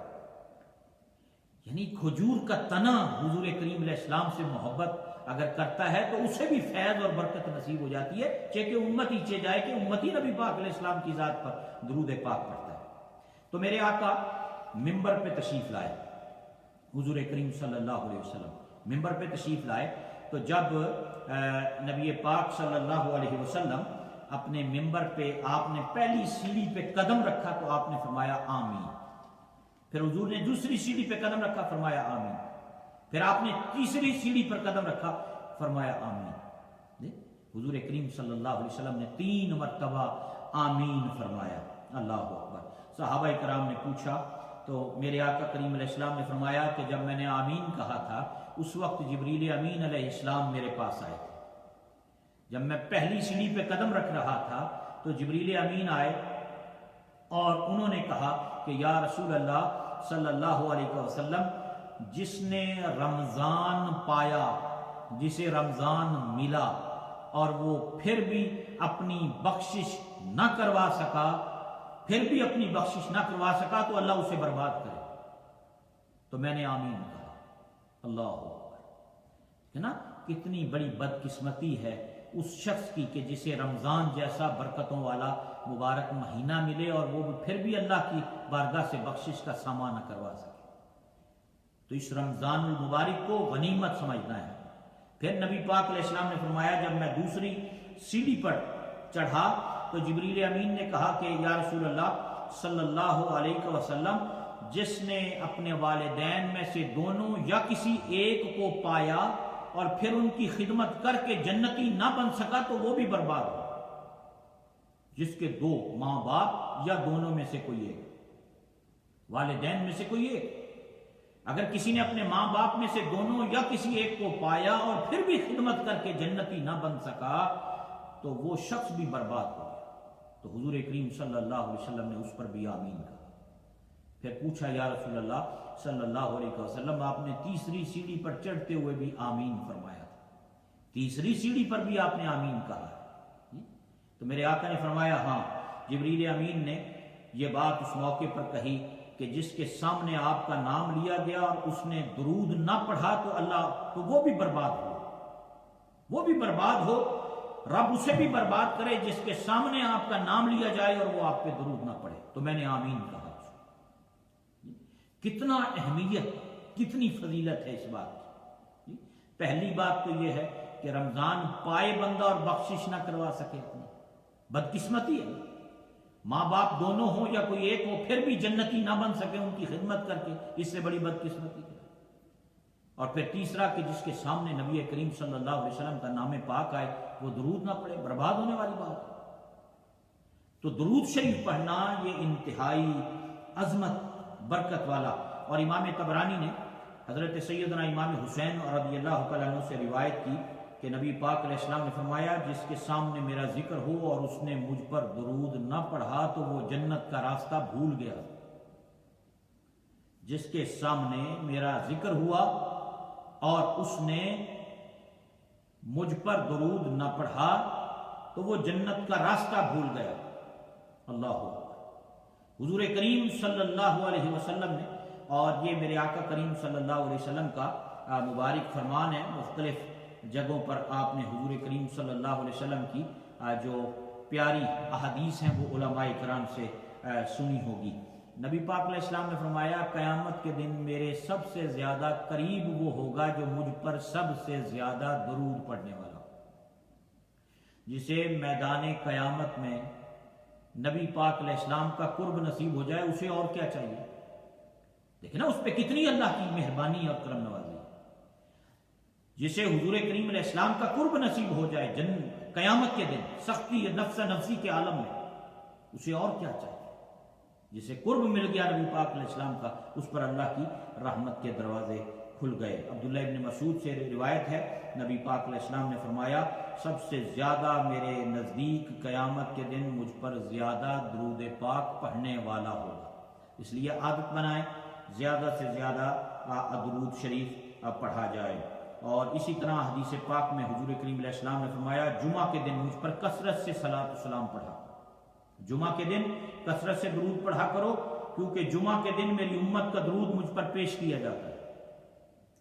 یعنی کھجور کا تنا حضور کریم علیہ السلام سے محبت اگر کرتا ہے تو اسے بھی فیض اور برکت نصیب ہو جاتی ہے، چاہے کہ امت ہی جائے کہ امتی نبی پاک علیہ السلام کی ذات پر درود پاک پڑھتا ہے۔ تو میرے آقا ممبر پہ تشریف لائے، حضور کریم صلی اللہ علیہ وسلم ممبر پہ تشریف لائے، تو جب نبی پاک صلی اللہ علیہ وسلم اپنے ممبر پہ آپ نے پہلی سیڑھی پہ قدم رکھا تو آپ نے فرمایا آمین، پھر حضور نے دوسری سیڑھی پہ قدم رکھا، فرمایا آمین، پھر آپ نے تیسری سیڑھی پر قدم رکھا، فرمایا آمین۔ حضور کریم صلی اللہ علیہ وسلم نے 3 مرتبہ آمین فرمایا، اللہ اکبر۔ صحابہ کرام نے پوچھا تو میرے آقا کریم علیہ السلام نے فرمایا کہ جب میں نے آمین کہا تھا اس وقت جبریل امین علیہ السلام میرے پاس آئے تھے۔ جب میں پہلی سیڑھی پہ قدم رکھ رہا تھا تو جبریل امین آئے اور انہوں نے کہا کہ یا رسول اللہ صلی اللہ علیہ وسلم جس نے رمضان پایا، جسے رمضان ملا اور وہ پھر بھی اپنی بخشش نہ کروا سکا، تو اللہ اسے برباد کرے۔ تو میں نے آمین کہا، اللہ اکبر۔ ہے نا کتنی بڑی بدقسمتی ہے اس شخص کی کہ جسے رمضان جیسا برکتوں والا مبارک مہینہ ملے اور وہ پھر بھی اللہ کی بارگاہ سے بخشش کا سامان نہ کروا سکے۔ تو اس رمضان المبارک کو غنیمت سمجھنا ہے۔ پھر نبی پاک علیہ السلام نے فرمایا جب میں دوسری سیڑھی پر چڑھا تو جبریل امین نے کہا کہ یا رسول اللہ صلی اللہ علیہ وسلم جس نے اپنے والدین میں سے دونوں یا کسی ایک کو پایا اور پھر ان کی خدمت کر کے جنتی نہ بن سکا تو وہ بھی برباد ہو۔ جس کے 2 ماں باپ یا دونوں میں سے کوئی ایک، والدین میں سے کوئی ایک، اگر کسی نے اپنے ماں باپ میں سے دونوں یا کسی ایک کو پایا اور پھر بھی خدمت کر کے جنتی نہ بن سکا تو وہ شخص بھی برباد ہو گیا۔ تو حضور کریم صلی اللہ علیہ وسلم نے اس پر بھی آمین کہا۔ پھر پوچھا یا رسول اللہ صلی اللہ علیہ وسلم آپ نے تیسری سیڑھی پر چڑھتے ہوئے بھی آمین فرمایا تھا، تیسری سیڑھی پر بھی آپ نے آمین کہا ہے؟ تو میرے آقا نے فرمایا ہاں، جبریل امین نے یہ بات اس موقع پر کہی کہ جس کے سامنے آپ کا نام لیا گیا اور اس نے درود نہ پڑھا تو وہ بھی برباد ہو، وہ بھی برباد ہو، رب اسے بھی برباد کرے جس کے سامنے آپ کا نام لیا جائے اور وہ آپ پہ درود نہ پڑھے۔ تو میں نے آمین کہا۔ کتنا اہمیت، کتنی فضیلت ہے اس بات کی۔ پہلی بات تو یہ ہے کہ رمضان پائے بندہ اور بخشش نہ کروا سکے، اپنی بدقسمتی ہے۔ ماں باپ دونوں ہوں یا کوئی ایک ہو پھر بھی جنتی نہ بن سکے ان کی خدمت کر کے، اس سے بڑی بدقسمتی ہے۔ اور پھر تیسرا کہ جس کے سامنے نبی کریم صلی اللہ علیہ وسلم کا نام پاک آئے وہ درود نہ پڑے، برباد ہونے والی بات ہے۔ تو درود شریف پڑھنا یہ انتہائی عظمت برکت والا. اور امام طبرانی نے حضرت سیدنا امام حسین رضی اللہ تعالیٰ عنہ سے روایت کی کہ نبی پاک علیہ السلام نے فرمایا جس کے سامنے میرا ذکر ہو اور اس نے مجھ پر درود نہ پڑھا تو وہ جنت کا راستہ بھول گیا. جس کے سامنے میرا ذکر ہوا اور اس نے مجھ پر درود نہ پڑھا تو وہ جنت کا راستہ بھول گیا. اللہ حضور کریم صلی اللہ علیہ وسلم نے، اور یہ میرے آقا کریم صلی اللہ علیہ وسلم کا مبارک فرمان ہے، مختلف جگہوں پر آپ نے حضور کریم صلی اللہ علیہ وسلم کی جو پیاری احادیث ہیں وہ علماء کرام سے سنی ہوگی. نبی پاک علیہ السلام نے فرمایا قیامت کے دن میرے سب سے زیادہ قریب وہ ہوگا جو مجھ پر سب سے زیادہ درود پڑھنے والا ہو. جسے میدان قیامت میں نبی پاک علیہ السلام کا قرب نصیب ہو جائے اسے اور کیا چاہیے. دیکھیں نا اس پہ کتنی اللہ کی مہربانی اور کرم نوازی. جسے حضور کریم علیہ السلام کا قرب نصیب ہو جائے قیامت کے دن سختی نفس نفسی کے عالم میں، اسے اور کیا چاہیے. جسے قرب مل گیا نبی پاک علیہ السلام کا اس پر اللہ کی رحمت کے دروازے کھل گئے. عبداللہ ابن مسعود سے روایت ہے نبی پاک علیہ السلام نے فرمایا سب سے زیادہ میرے نزدیک قیامت کے دن مجھ پر زیادہ درود پاک پڑھنے والا ہوگا. اس لیے عادت بنائیں زیادہ سے زیادہ درود شریف پڑھا جائے. اور اسی طرح حدیث پاک میں حضور کریم علیہ السلام نے فرمایا جمعہ کے دن مجھ پر کثرت سے صلاۃ و سلام پڑھا. جمعہ کے دن کثرت سے درود پڑھا کرو کیونکہ جمعہ کے دن میری امت کا درود مجھ پر پیش کیا جاتا ہے.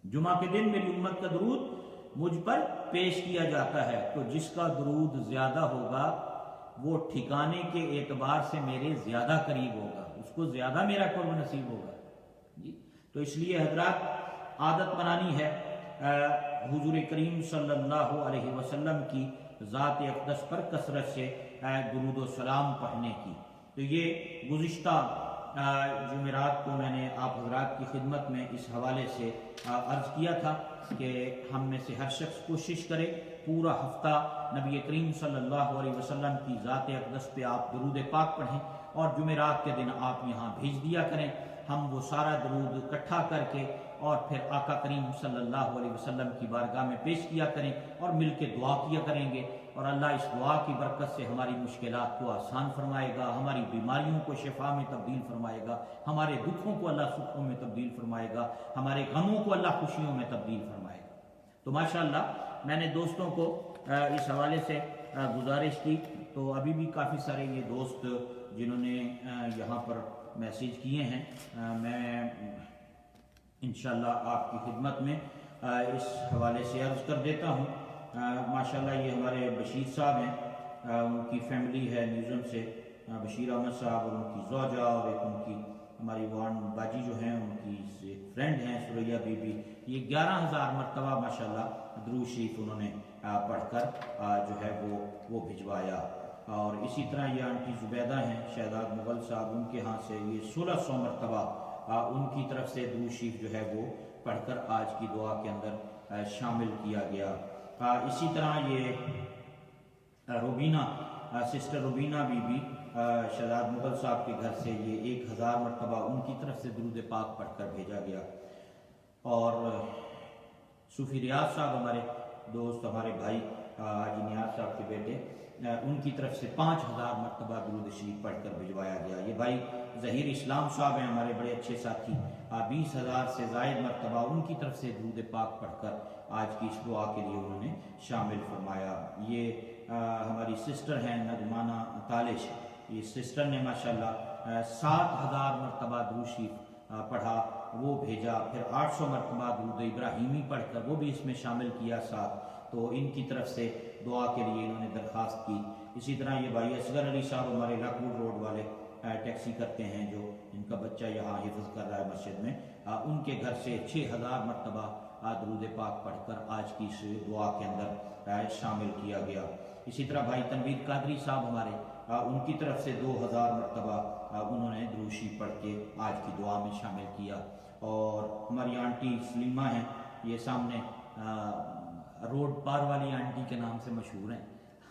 جمعہ کے دن میری امت کا درود مجھ پر پیش کیا جاتا ہے. تو جس کا درود زیادہ ہوگا وہ ٹھکانے کے اعتبار سے میرے زیادہ قریب ہوگا، اس کو زیادہ میرا قرب نصیب ہوگا. تو اس لیے حضرات عادت بنانی ہے حضور کریم صلی اللہ علیہ وسلم کی ذات اقدس پر کثرت سے درود و سلام پڑھنے کی. تو یہ گزشتہ جمعرات کو میں نے آپ حضرات کی خدمت میں اس حوالے سے عرض کیا تھا کہ ہم میں سے ہر شخص کوشش کرے پورا ہفتہ نبی کریم صلی اللہ علیہ وسلم کی ذات اقدس پہ آپ درود پاک پڑھیں اور جمعرات کے دن آپ یہاں بھیج دیا کریں. ہم وہ سارا درود اکٹھا کر کے اور پھر آقا کریم صلی اللہ علیہ وسلم کی بارگاہ میں پیش کیا کریں اور مل کے دعا کیا کریں گے. اور اللہ اس دعا کی برکت سے ہماری مشکلات کو آسان فرمائے گا، ہماری بیماریوں کو شفا میں تبدیل فرمائے گا، ہمارے دکھوں کو اللہ سکھوں میں تبدیل فرمائے گا، ہمارے غموں کو اللہ خوشیوں میں تبدیل فرمائے گا. تو ماشاءاللہ میں نے دوستوں کو اس حوالے سے گزارش کی. تو ابھی بھی کافی سارے یہ دوست جنہوں نے یہاں پر میسیج کیے ہیں، میں انشاءاللہ آپ کی خدمت میں اس حوالے سے عرض کر دیتا ہوں. ماشاءاللہ یہ ہمارے بشیر صاحب ہیں، ان کی فیملی ہے نیوزم سے، بشیر احمد صاحب اور ان کی زوجہ اور ایک ان کی ہماری وان باجی جو ہیں ان کی ایک فرینڈ ہیں سریہ بی بی. یہ 11,000 مرتبہ ماشاءاللہ درود شریف انہوں نے پڑھ کر جو ہے وہ بھجوایا. اور اسی طرح یہ آنٹی زبیدہ ہیں شہزاد مغل صاحب، ان کے ہاں سے یہ 1600 مرتبہ ان کی طرف سے درود شریف جو ہے وہ پڑھ کر آج کی دعا کے اندر شامل کیا گیا. اسی طرح یہ روبینہ سسٹر روبینہ بی بی شہزاد مغل صاحب کے گھر سے یہ 1000 مرتبہ ان کی طرف سے درود پاک پڑھ کر بھیجا گیا. اور صوفی ریاض صاحب ہمارے دوست، ہمارے بھائی حاجی نیاز صاحب کے بیٹے، ان کی طرف سے 5000 مرتبہ درود شریف پڑھ کر بھجوایا گیا. یہ بھائی ظہیر اسلام صاحب ہیں ہمارے بڑے اچھے ساتھی، 20,000 سے زائد مرتبہ ان کی طرف سے درود پاک پڑھ کر آج کی اس دعا کے لیے انہوں نے شامل فرمایا. یہ ہماری سسٹر ہیں نغمانہ تالش، یہ سسٹر نے ماشاءاللہ 7000 مرتبہ درود شریف پڑھا وہ بھیجا. پھر 800 مرتبہ درود ابراہیمی پڑھ کر وہ بھی اس میں شامل کیا ساتھ. تو ان کی طرف سے دعا کے لیے انہوں نے درخواست کی. اسی طرح یہ بھائی اصغر علی صاحب ہمارے لاکوڈ روڈ والے ٹیکسی کرتے ہیں، جو ان کا بچہ یہاں حفظ کر رہا ہے مسجد میں، ان کے گھر سے 6000 مرتبہ درود پاک پڑھ کر آج کی اس دعا کے اندر شامل کیا گیا. اسی طرح بھائی تنویر قادری صاحب ہمارے، ان کی طرف سے 2000 مرتبہ انہوں نے درود شریف پڑھ کے آج کی دعا میں شامل کیا. اور ہماری آنٹی سلیمہ ہیں، یہ سامنے روڈ پار والی آنٹی کے نام سے مشہور ہیں،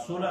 16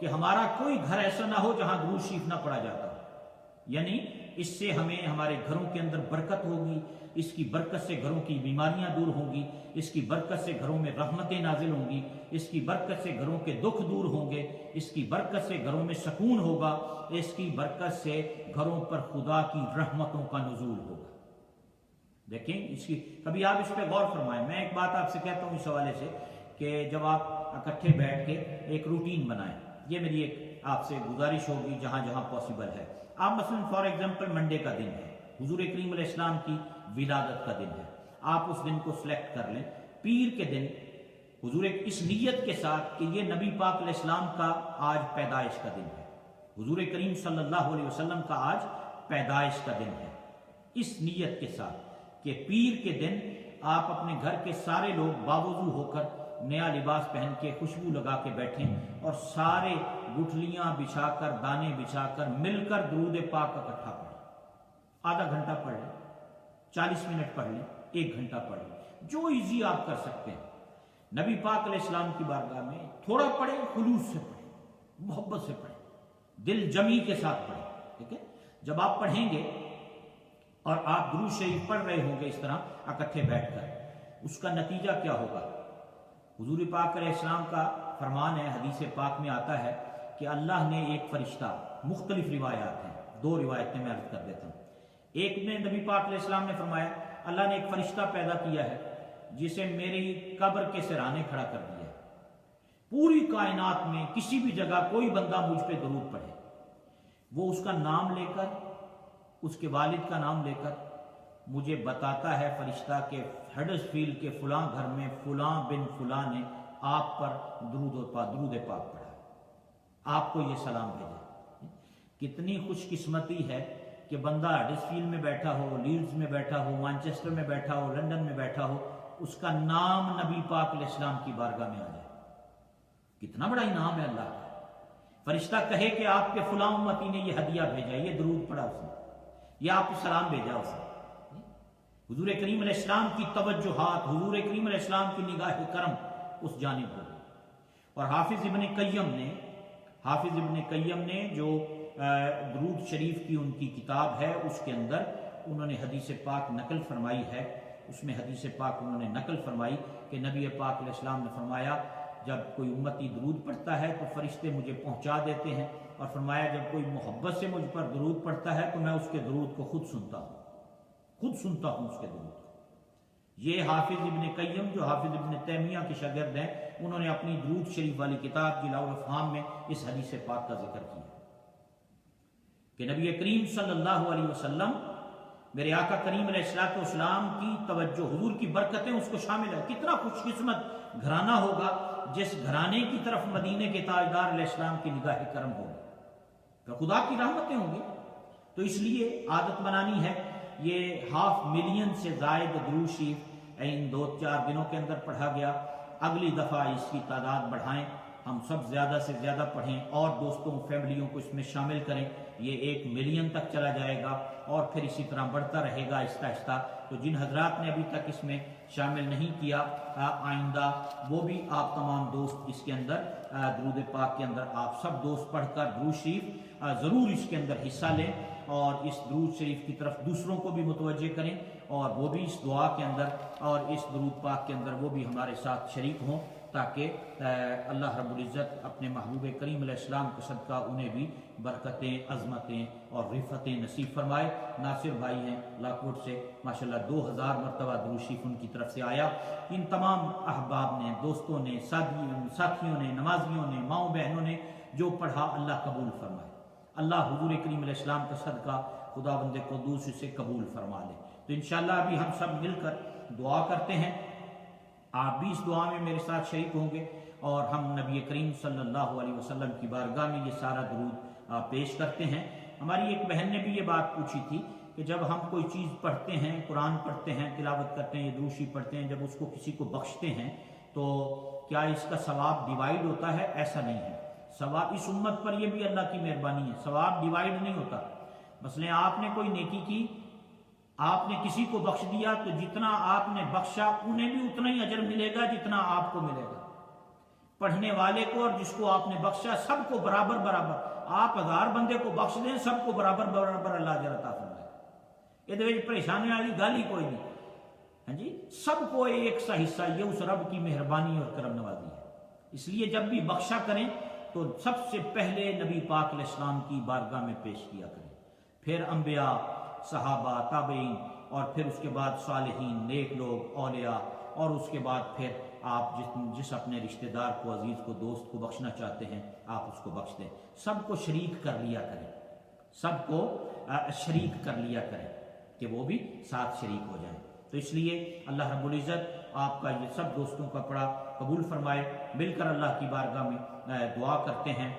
کہ ہمارا کوئی گھر ایسا نہ ہو جہاں درود شریف نہ پڑھا جاتا ہو. یعنی اس سے ہمیں ہمارے گھروں کے اندر برکت ہوگی، اس کی برکت سے گھروں کی بیماریاں دور ہوں گی، اس کی برکت سے گھروں میں رحمتیں نازل ہوں گی، اس کی برکت سے گھروں کے دکھ دور ہوں گے، اس کی برکت سے گھروں میں سکون ہوگا، اس کی برکت سے گھروں پر خدا کی رحمتوں کا نزول ہوگا. دیکھیں اس کی کبھی آپ اس پہ غور فرمائیں. میں ایک بات آپ سے کہتا ہوں اس حوالے سے کہ جب آپ اکٹھے بیٹھ کے ایک روٹین بنائیں، یہ میری ایک آپ سے گزارش ہوگی جہاں جہاں پاسبل ہے. آپ مثلا فار ایگزامپل منڈے کا دن ہے، حضور کریم علیہ السلام کی ولادت کا دن ہے، آپ اس دن کو سلیکٹ کر لیں. پیر کے دن حضور اس نیت کے ساتھ کہ یہ نبی پاک علیہ السلام کا آج پیدائش کا دن ہے، حضور کریم صلی اللہ علیہ وسلم کا آج پیدائش کا دن ہے، اس نیت کے ساتھ کہ پیر کے دن آپ اپنے گھر کے سارے لوگ باوضو ہو کر نیا لباس پہن کے خوشبو لگا کے بیٹھیں اور سارے گٹھلیاں بچھا کر دانے بچھا کر مل کر درود پاک اکٹھا پڑھیں. آدھا گھنٹہ پڑھ لیں، 40 منٹ پڑھ لیں، 1 گھنٹہ پڑھ لیں، جو ایزی آپ کر سکتے ہیں. نبی پاک علیہ السلام کی بارگاہ میں تھوڑا پڑھیں، خلوص سے پڑھیں، محبت سے پڑھیں، دل جمی کے ساتھ پڑھیں. ٹھیک ہے؟ جب آپ پڑھیں گے اور آپ درود شریف پڑھ رہے ہوں گے اس طرح اکٹھے بیٹھ کر، اس کا نتیجہ کیا ہوگا؟ حضور پاک علیہ السلام کا فرمان ہے، حدیث پاک میں آتا ہے کہ اللہ نے ایک فرشتہ، مختلف روایات ہیں، 2 روایتیں میں عرض کر دیتا ہوں. ایک میں نبی پاک علیہ السلام نے فرمایا اللہ نے ایک فرشتہ پیدا کیا ہے جسے میری قبر کے سرانے کھڑا کر دیا ہے. پوری کائنات میں کسی بھی جگہ کوئی بندہ مجھ پہ درود پڑھے، وہ اس کا نام لے کر، اس کے والد کا نام لے کر مجھے بتاتا ہے فرشتہ کہ ہڈرسفیلڈ کے فلاں گھر میں فلاں بن فلاں نے آپ پر درود پاک پڑھا، آپ کو یہ سلام بھیجا. کتنی خوش قسمتی ہے کہ بندہ ہڈرسفیلڈ میں بیٹھا ہو، لیڈز میں بیٹھا ہو، مانچسٹر میں بیٹھا ہو، لندن میں بیٹھا ہو، اس کا نام نبی پاک علیہ السلام کی بارگاہ میں آ جائے. کتنا بڑا انعام ہے اللہ کا. فرشتہ کہے کہ آپ کے فلاں امتی نے یہ ہدیہ بھیجا، یہ درود پڑھا اس نے، یہ آپ کو سلام بھیجا اس نے. حضور کریم علیہ السلام کی توجہات، حضور کریم علیہ السلام کی نگاہ کرم اس جانب ہو. اور حافظ ابن قیم نے جو درود شریف کی ان کی کتاب ہے اس کے اندر انہوں نے حدیث پاک نقل فرمائی ہے. اس میں حدیث پاک انہوں نے نقل فرمائی کہ نبی پاک علیہ السلام نے فرمایا جب کوئی امتی درود پڑھتا ہے تو فرشتے مجھے پہنچا دیتے ہیں، اور فرمایا جب کوئی محبت سے مجھ پر درود پڑھتا ہے تو میں اس کے درود کو خود سنتا ہوں اس کے درود کو. یہ حافظ ابن قیم جو حافظ ابن تیمیہ کے شاگرد ہیں، انہوں نے اپنی درود شریف والی کتاب جلاء الافہام میں اس حدیث پاک کا ذکر کیا کہ نبی کریم صلی اللہ علیہ وسلم، میرے آقا کریم علیہ السلام کی توجہ، حضور کی برکتیں اس کو شامل ہے. کتنا خوش قسمت گھرانہ ہوگا جس گھرانے کی طرف مدینے کے تاجدار علیہ السلام کی نگاہ کرم ہوگی، تو خدا کی رحمتیں ہوں گی. تو اس لیے عادت بنانی ہے. یہ 500,000 سے زائد درود شریف ان 2-4 دنوں کے اندر پڑھا گیا. اگلی دفعہ اس کی تعداد بڑھائیں، ہم سب زیادہ سے زیادہ پڑھیں اور دوستوں فیملیوں کو اس میں شامل کریں. یہ 1 ملین تک چلا جائے گا اور پھر اسی طرح بڑھتا رہے گا آہستہ آہستہ. تو جن حضرات نے ابھی تک اس میں شامل نہیں کیا، آئندہ وہ بھی آپ تمام دوست اس کے اندر درود پاک کے اندر آپ سب دوست پڑھ کر درود شریف ضرور اس کے اندر حصہ لیں اور اس درود شریف کی طرف دوسروں کو بھی متوجہ کریں، اور وہ بھی اس دعا کے اندر اور اس درود پاک کے اندر وہ بھی ہمارے ساتھ شریک ہوں، تاکہ اللہ رب العزت اپنے محبوب کریم علیہ السلام کے صدقہ انہیں بھی برکتیں، عظمتیں اور رفتیں نصیب فرمائے. ناصر بھائی ہیں لاکوٹ سے، ماشاءاللہ 2000 مرتبہ درود شریف ان کی طرف سے آیا. ان تمام احباب نے، دوستوں نے، ساتھیوں نے، نمازیوں نے، ماؤں بہنوں نے جو پڑھا، اللہ قبول فرمائے. اللہ حضور کریم علیہ السلام کا صدقہ خدا بند قدوس سے قبول فرما لے. تو انشاءاللہ ابھی ہم سب مل کر دعا کرتے ہیں. آپ بھی اس دعا میں میرے ساتھ شریک ہوں گے اور ہم نبی کریم صلی اللہ علیہ وسلم کی بارگاہ میں یہ سارا درود پیش کرتے ہیں. ہماری ایک بہن نے بھی یہ بات پوچھی تھی کہ جب ہم کوئی چیز پڑھتے ہیں، قرآن پڑھتے ہیں، تلاوت کرتے ہیں، درود شریف پڑھتے ہیں، جب اس کو کسی کو بخشتے ہیں تو کیا اس کا ثواب ڈیوائیڈ ہوتا ہے؟ ایسا نہیں ہے. ثواب اس امت پر یہ بھی اللہ کی مہربانی ہے، ثواب ڈیوائیڈ نہیں ہوتا. مثلا آپ نے کوئی نیکی کی، آپ نے کسی کو بخش دیا تو جتنا آپ نے بخشا انہیں بھی اتنا ہی اجر ملے گا جتنا آپ کو ملے گا. پڑھنے والے کو اور جس کو آپ نے بخشا سب کو برابر برابر. آپ 1000 بندے کو بخش دیں سب کو برابر برابر اللہ اجر عطا فرمائے. یہ پریشانی والی گل ہی کوئی نہیں. ہاں جی سب کو ایک سا حصہ یہ اس رب کی مہربانی اور کرم نوازی ہے. اس لیے جب بھی بخشا کریں تو سب سے پہلے نبی پاک علیہ السلام کی بارگاہ میں پیش کیا کریں, پھر انبیاء, صحابہ, تابعین, اور پھر اس کے بعد صالحین, نیک لوگ, اولیاء, اور اس کے بعد پھر آپ جس اپنے رشتہ دار کو, عزیز کو, دوست کو بخشنا چاہتے ہیں آپ اس کو بخش دیں. سب کو شریک کر لیا کریں, سب کو شریک کر لیا کریں کہ وہ بھی ساتھ شریک ہو جائیں. تو اس لیے اللہ رب العزت آپ کا یہ سب دوستوں کا پڑا قبول فرمائے. مل کر اللہ کی بارگاہ میں دعا کرتے ہیں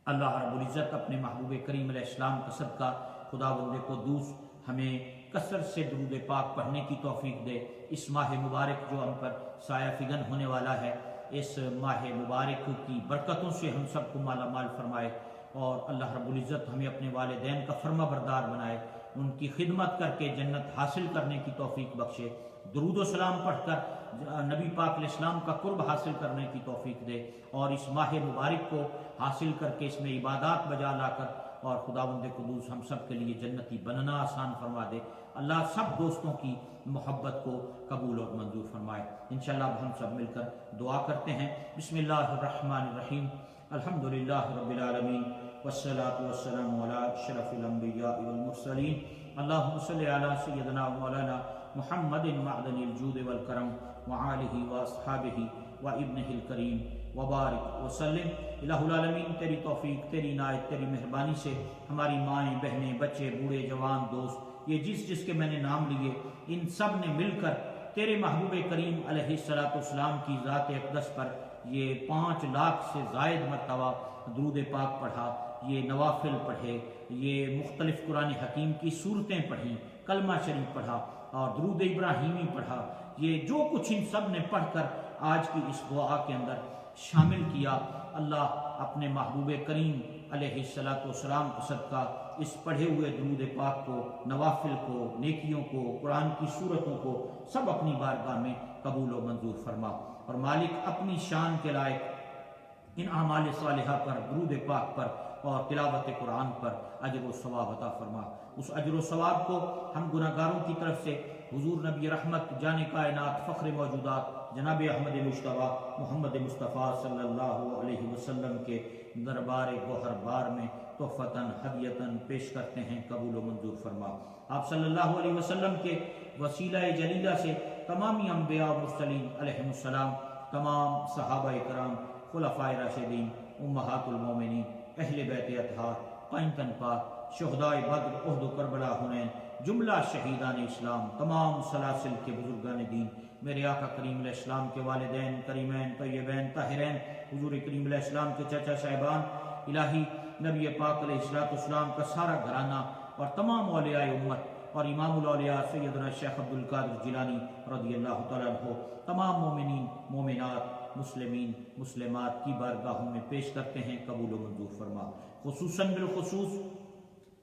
اللہ رب العزت اپنے محبوب کریم علیہ السلام کا صدقہ خداوند قدوس ہمیں کثرت سے درود پاک پڑھنے کی توفیق دے. اس ماہ مبارک جو ہم پر سایہ فگن ہونے والا ہے, اس ماہ مبارک کی برکتوں سے ہم سب کو مالا مال فرمائے, اور اللہ رب العزت ہمیں اپنے والدین کا فرما بردار بنائے, ان کی خدمت کر کے جنت حاصل کرنے کی توفیق بخشے. درود و سلام پڑھ کر نبی پاک علیہ السلام کا قرب حاصل کرنے کی توفیق دے, اور اس ماہ مبارک کو حاصل کر کے اس میں عبادات بجا لا کر اور خداوند قدوس ہم سب کے لیے جنتی بننا آسان فرما دے. اللہ سب دوستوں کی محبت کو قبول اور منظور فرمائے. انشاءاللہ اب ہم سب مل کر دعا کرتے ہیں. بسم اللہ الرحمن الرحیم. الحمدللہ رب العالمین والصلاة والسلام علی اشرف الانبیاء والمرسلین. اللہم صلی علی سیدنا مولانا محمد معدن الجود والکرم وآلہ واصحابہ وابنہ الکریم وبارک وسلم. الہ العالمین تیری توفیق, تیری عنایت, تیری مہربانی سے ہماری مائیں, بہنیں, بچے, بوڑھے, جوان, دوست, یہ جس کے میں نے نام لیے ان سب نے مل کر تیرے محبوب کریم علیہ السلام کی ذات اقدس پر یہ 5 لاکھ سے زائد مرتبہ درود پاک پڑھا, یہ نوافل پڑھے, یہ مختلف قرآن حکیم کی صورتیں پڑھیں, کلمہ شریف پڑھا اور درود ابراہیمی پڑھا. یہ جو کچھ ان سب نے پڑھ کر آج کی اس دعا کے اندر شامل کیا, اللہ اپنے محبوب کریم علیہ السلام کا صدقہ اس پڑھے ہوئے درود پاک کو, نوافل کو, نیکیوں کو, قرآن کی صورتوں کو سب اپنی بارگاہ میں قبول و منظور فرما. اور مالک اپنی شان کے لائق ان اعمال صالحہ پر, درود پاک پر اور تلاوت قرآن پر اجر و ثواب عطا فرما. اس اجر و ثواب کو ہم گناہگاروں کی طرف سے حضور نبی رحمت جان کائنات فخر موجودات جناب احمد مجتبیٰ محمد مصطفیٰ صلی اللہ علیہ وسلم کے دربار گوہر بار میں تحفتاً ہدیتاً پیش کرتے ہیں, قبول و منظور فرما. آپ صلی اللہ علیہ وسلم کے وسیلہ جلیلہ سے تمامی انبیاء و مرسلین علیہم السلام, تمام صحابہ کرام, خلفائے راشدین, امہات المومنین, اہل بیت اطہار, پنجتن پاک, شہدائے بدر, احد و کربلا, حنین, جملہ شہیدان اسلام, تمام سلاسل کے بزرگان دین, میرے آقا کریم علیہ السلام کے والدین کریمین طیبین طاہرین, حضور کریم علیہ السلام کے چچا صاحبان, الہی نبی پاک علیہ السلام کا سارا گھرانہ, اور تمام اولیاء امت اور امام الاولیاء سیدنا شیخ عبد القادر جیلانی رضی اللہ تعالیٰ عنہ, تمام مومنین, مومنات, مسلمین, مسلمات کی بارگاہوں میں پیش کرتے ہیں, قبول و منظور فرما. خصوصاً بالخصوص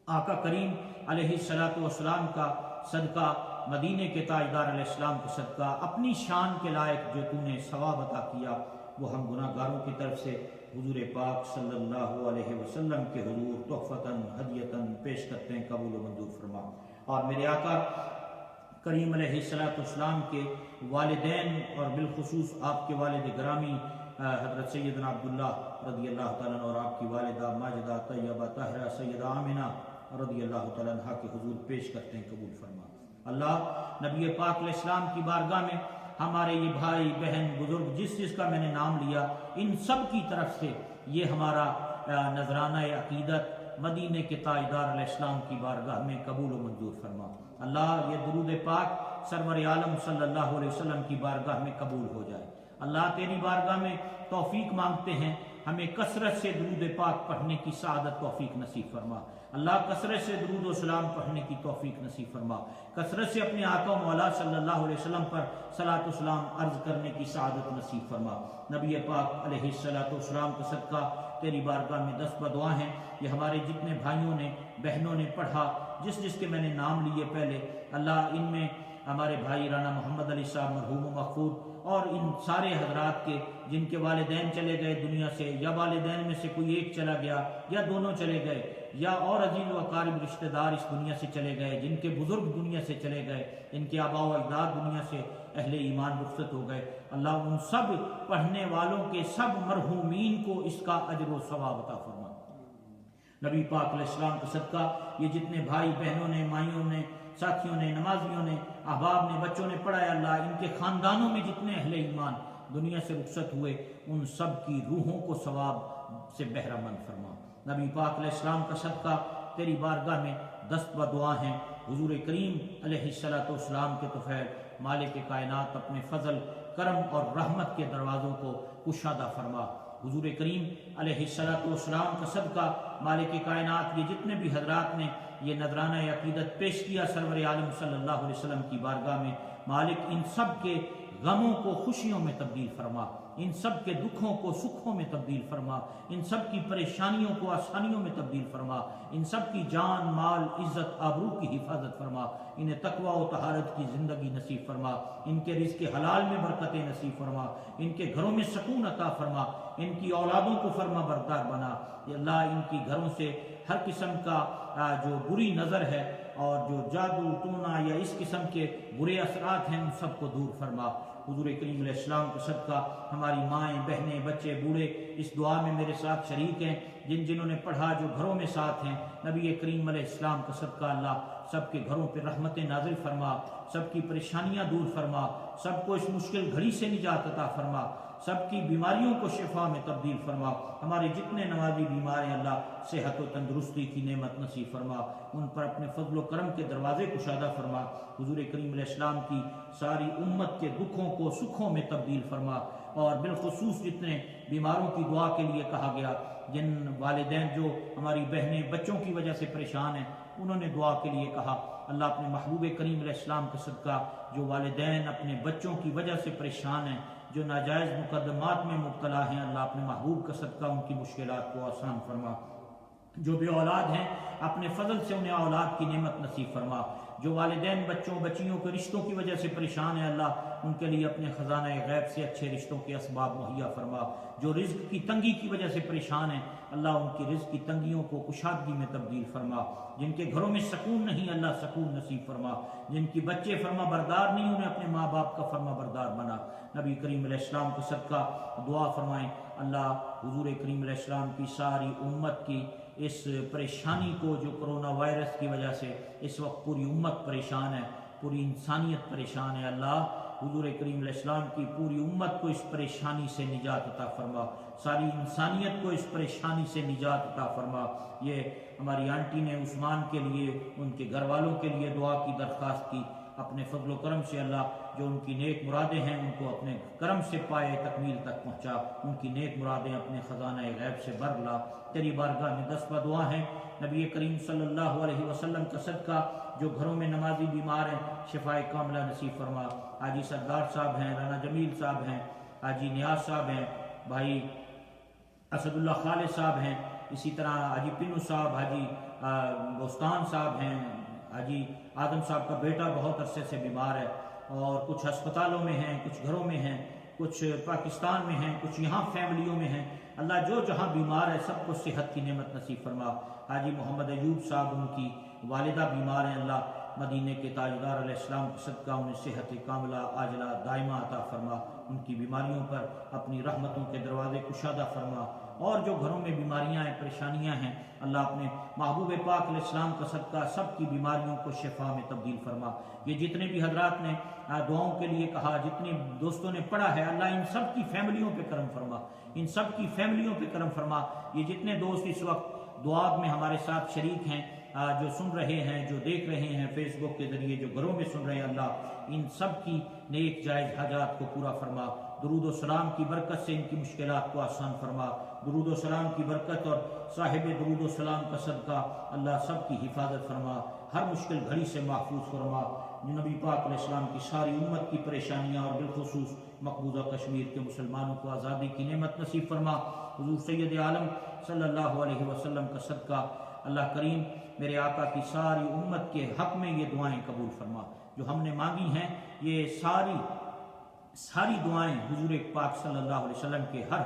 آقا کریم علیہ السلام کا صدقہ, مدینے کے تاجدار علیہ السلام کا صدقہ, اپنی شان کے لائق جو تو نے ثواب عطا کیا, وہ ہم گناہگاروں کی طرف سے حضور پاک صلی اللہ علیہ وسلم کے حضور تحفتاً ہدیتاً پیش کرتے ہیں, قبول و منظور فرما. اور میرے آقا کریم علیہ السلام کے والدین اور بالخصوص آپ کے والد گرامی حضرت سیدنا عبداللہ رضی اللہ تعالیٰ عنہ, اور آپ کی والدہ ماجدہ طیبہ طاہرہ سیدہ آمنہ رضی اللہ تعالیٰ عنہ کے حضور پیش کرتے ہیں, قبول فرما. اللہ نبی پاک علیہ السلام کی بارگاہ میں ہمارے یہ بھائی بہن بزرگ جس کا میں نے نام لیا, ان سب کی طرف سے یہ ہمارا نذرانہ عقیدت مدینے کے تاجدار علیہ السلام کی بارگاہ میں قبول و منظور فرما. اللہ یہ درود پاک سرور عالم صلی اللہ علیہ وسلم کی بارگاہ میں قبول ہو جائے. اللہ تیری بارگاہ میں توفیق مانگتے ہیں, ہمیں کثرت سے درود پاک پڑھنے کی سعادت توفیق نصیب فرما. اللہ کثرت سے درود و سلام پڑھنے کی توفیق نصیب فرما. کثرت سے اپنے آقا و مولا صلی اللہ علیہ وسلم پر صلاۃ و سلام عرض کرنے کی سعادت نصیب فرما. نبی پاک علیہ السلام کا صدقہ تیری بارگاہ میں دست بدعا ہیں. یہ ہمارے جتنے بھائیوں نے, بہنوں نے پڑھا, جس کے میں نے نام لیے پہلے, اللہ ان میں ہمارے بھائی رانا محمد علی صاحب مرحوم و مغفور اور ان سارے حضرات کے جن کے والدین چلے گئے دنیا سے، یا والدین میں سے کوئی ایک چلا گیا یا دونوں چلے گئے، یا اور عزیز و اقارب رشتہ دار اس دنیا سے چلے گئے، جن کے بزرگ دنیا سے چلے گئے، ان کے آباء و اجداد دنیا سے اہل ایمان رخصت ہو گئے، اللہ ان سب پڑھنے والوں کے سب مرحومین کو اس کا اجر و ثواب عطا فرما۔ نبی پاک علیہ السلام کا صدقہ یہ جتنے بھائی بہنوں نے، مائیوں نے، ساتھیوں نے، نمازیوں نے، احباب نے، بچوں نے پڑھا ہے، اللہ ان کے خاندانوں میں جتنے اہل ایمان دنیا سے رخصت ہوئے ان سب کی روحوں کو ثواب سے بہرہ مند فرما۔ نبی پاک علیہ السلام کا صدقہ تیری بارگاہ میں دست و دعا ہیں، حضور کریم علیہ السلام کے طفیل مالک کائنات اپنے فضل، کرم اور رحمت کے دروازوں کو کشادہ فرما۔ حضور کریم علیہ السلام کا صدقہ مالک کائنات یہ جتنے بھی حضرات نے یہ نذرانہ عقیدت پیش کیا سرور عالم صلی اللہ علیہ وسلم کی بارگاہ میں، مالک ان سب کے غموں کو خوشیوں میں تبدیل فرما، ان سب کے دکھوں کو سکھوں میں تبدیل فرما، ان سب کی پریشانیوں کو آسانیوں میں تبدیل فرما، ان سب کی جان، مال، عزت، آبرو کی حفاظت فرما، انہیں تقوی و طہارت کی زندگی نصیب فرما، ان کے رزق حلال میں برکتیں نصیب فرما، ان کے گھروں میں سکون عطا فرما، ان کی اولادوں کو فرما بردار بنا۔ یا اللہ ان کی گھروں سے ہر قسم کا جو بری نظر ہے اور جو جادو ٹونا یا اس قسم کے برے اثرات ہیں ان سب کو دور فرما۔ حضور کریم علیہ السلام کا صدقہ ہماری مائیں، بہنیں، بچے، بوڑھے اس دعا میں میرے ساتھ شریک ہیں، جنہوں نے پڑھا، جو گھروں میں ساتھ ہیں، نبی کریم علیہ السلام کا صدقہ اللہ سب کے گھروں پہ رحمتیں نازل فرما، سب کی پریشانیاں دور فرما، سب کو اس مشکل گھڑی سے نجات عطا فرما، سب کی بیماریوں کو شفا میں تبدیل فرما، ہمارے جتنے نمازی بیمار ہیں اللہ صحت و تندرستی کی نعمت نصیب فرما، ان پر اپنے فضل و کرم کے دروازے کشادہ فرما۔ حضور کریم علیہ السلام کی ساری امت کے دکھوں کو سکھوں میں تبدیل فرما، اور بالخصوص جتنے بیماروں کی دعا کے لیے کہا گیا، جن والدین جو ہماری بہنیں بچوں کی وجہ سے پریشان ہیں انہوں نے دعا کے لیے کہا، اللہ اپنے محبوب کریم علیہ السلام کا صدقہ جو والدین اپنے بچوں کی وجہ سے پریشان ہیں، جو ناجائز مقدمات میں مبتلا ہیں، اللہ اپنے محبوب کا صدقہ ان کی مشکلات کو آسان فرما۔ جو بے اولاد ہیں اپنے فضل سے انہیں اولاد کی نعمت نصیب فرما۔ جو والدین بچوں بچیوں کے رشتوں کی وجہ سے پریشان ہیں اللہ ان کے لیے اپنے خزانہ غیب سے اچھے رشتوں کے اسباب مہیا فرما۔ جو رزق کی تنگی کی وجہ سے پریشان ہیں اللہ ان کی رزق کی تنگیوں کو کشادگی میں تبدیل فرما۔ جن کے گھروں میں سکون نہیں اللہ سکون نصیب فرما۔ جن کی بچے فرما بردار نہیں انہیں اپنے ماں باپ کا فرما بردار بنا۔ نبی کریم علیہ السلام کو صدقہ دعا فرمائیں اللہ حضور کریم علیہ السلام کی ساری امت کی اس پریشانی کو جو کرونا وائرس کی وجہ سے اس وقت پوری امت پریشان ہے، پوری انسانیت پریشان ہے، اللہ حضور کریم علیہ السلام کی پوری امت کو اس پریشانی سے نجات عطا فرما، ساری انسانیت کو اس پریشانی سے نجات عطا فرما۔ یہ ہماری آنٹی نے عثمان کے لیے ان کے گھر والوں کے لیے دعا کی درخواست کی، اپنے فضل و کرم سے اللہ جو ان کی نیک مرادیں ہیں ان کو اپنے کرم سے پائے تکمیل تک پہنچا، ان کی نیک مرادیں اپنے خزانہ غیب سے بھر لا۔ تیری بارگاہ میں دست و دعا ہیں نبی کریم صلی اللہ علیہ وسلم کا صدقہ جو گھروں میں نمازی بیمار ہیں شفاء کاملہ نصیب فرما۔ حاجی سردار صاحب ہیں، رانا جمیل صاحب ہیں، حاجی نیاز صاحب ہیں، بھائی اسد اللہ خالد صاحب ہیں، اسی طرح حاجی پنو صاحب، حاجی بوستان صاحب ہیں، حاجی آدم صاحب کا بیٹا بہت عرصے سے بیمار ہے اور کچھ ہسپتالوں میں ہیں، کچھ گھروں میں ہیں، کچھ پاکستان میں ہیں، کچھ یہاں فیملیوں میں ہیں، اللہ جو جہاں بیمار ہے سب کو صحت کی نعمت نصیب فرما۔ حاجی محمد ایوب صاحب ان کی والدہ بیمار ہیں، اللہ مدینے کے تاجدار علیہ السلام کے صدقہ انہیں صحت کاملہ عاجلہ دائمہ عطا فرما، ان کی بیماریوں پر اپنی رحمتوں کے دروازے کشادہ فرما، اور جو گھروں میں بیماریاں ہیں پریشانیاں ہیں اللہ اپنے محبوب پاک علیہ السلام کا صدقہ سب کی بیماریوں کو شفا میں تبدیل فرما۔ یہ جتنے بھی حضرات نے دعاؤں کے لیے کہا، جتنے دوستوں نے پڑھا ہے اللہ ان سب کی فیملیوں پہ کرم فرما، ان سب کی فیملیوں پہ کرم فرما۔ یہ جتنے دوست اس وقت دعا میں ہمارے ساتھ شریک ہیں، جو سن رہے ہیں، جو دیکھ رہے ہیں فیس بک کے ذریعے، جو گھروں میں سن رہے ہیں اللہ ان سب کی نیک جائز حاجات کو پورا فرما۔ درود و سلام کی برکت سے ان کی مشکلات کو آسان فرما، درود و سلام کی برکت اور صاحب درود و سلام کا صدقہ اللہ سب کی حفاظت فرما، ہر مشکل گھڑی سے محفوظ فرما۔ نبی پاک علیہ السلام کی ساری امت کی پریشانیاں اور بالخصوص مقبوضہ کشمیر کے مسلمانوں کو آزادی کی نعمت نصیب فرما۔ حضور سید عالم صلی اللہ علیہ وسلم کا صدقہ اللہ کریم میرے آقا کی ساری امت کے حق میں یہ دعائیں قبول فرما۔ جو ہم نے مانگی ہیں یہ ساری دعائیں حضور پاک صلی اللہ علیہ وسلم کے ہر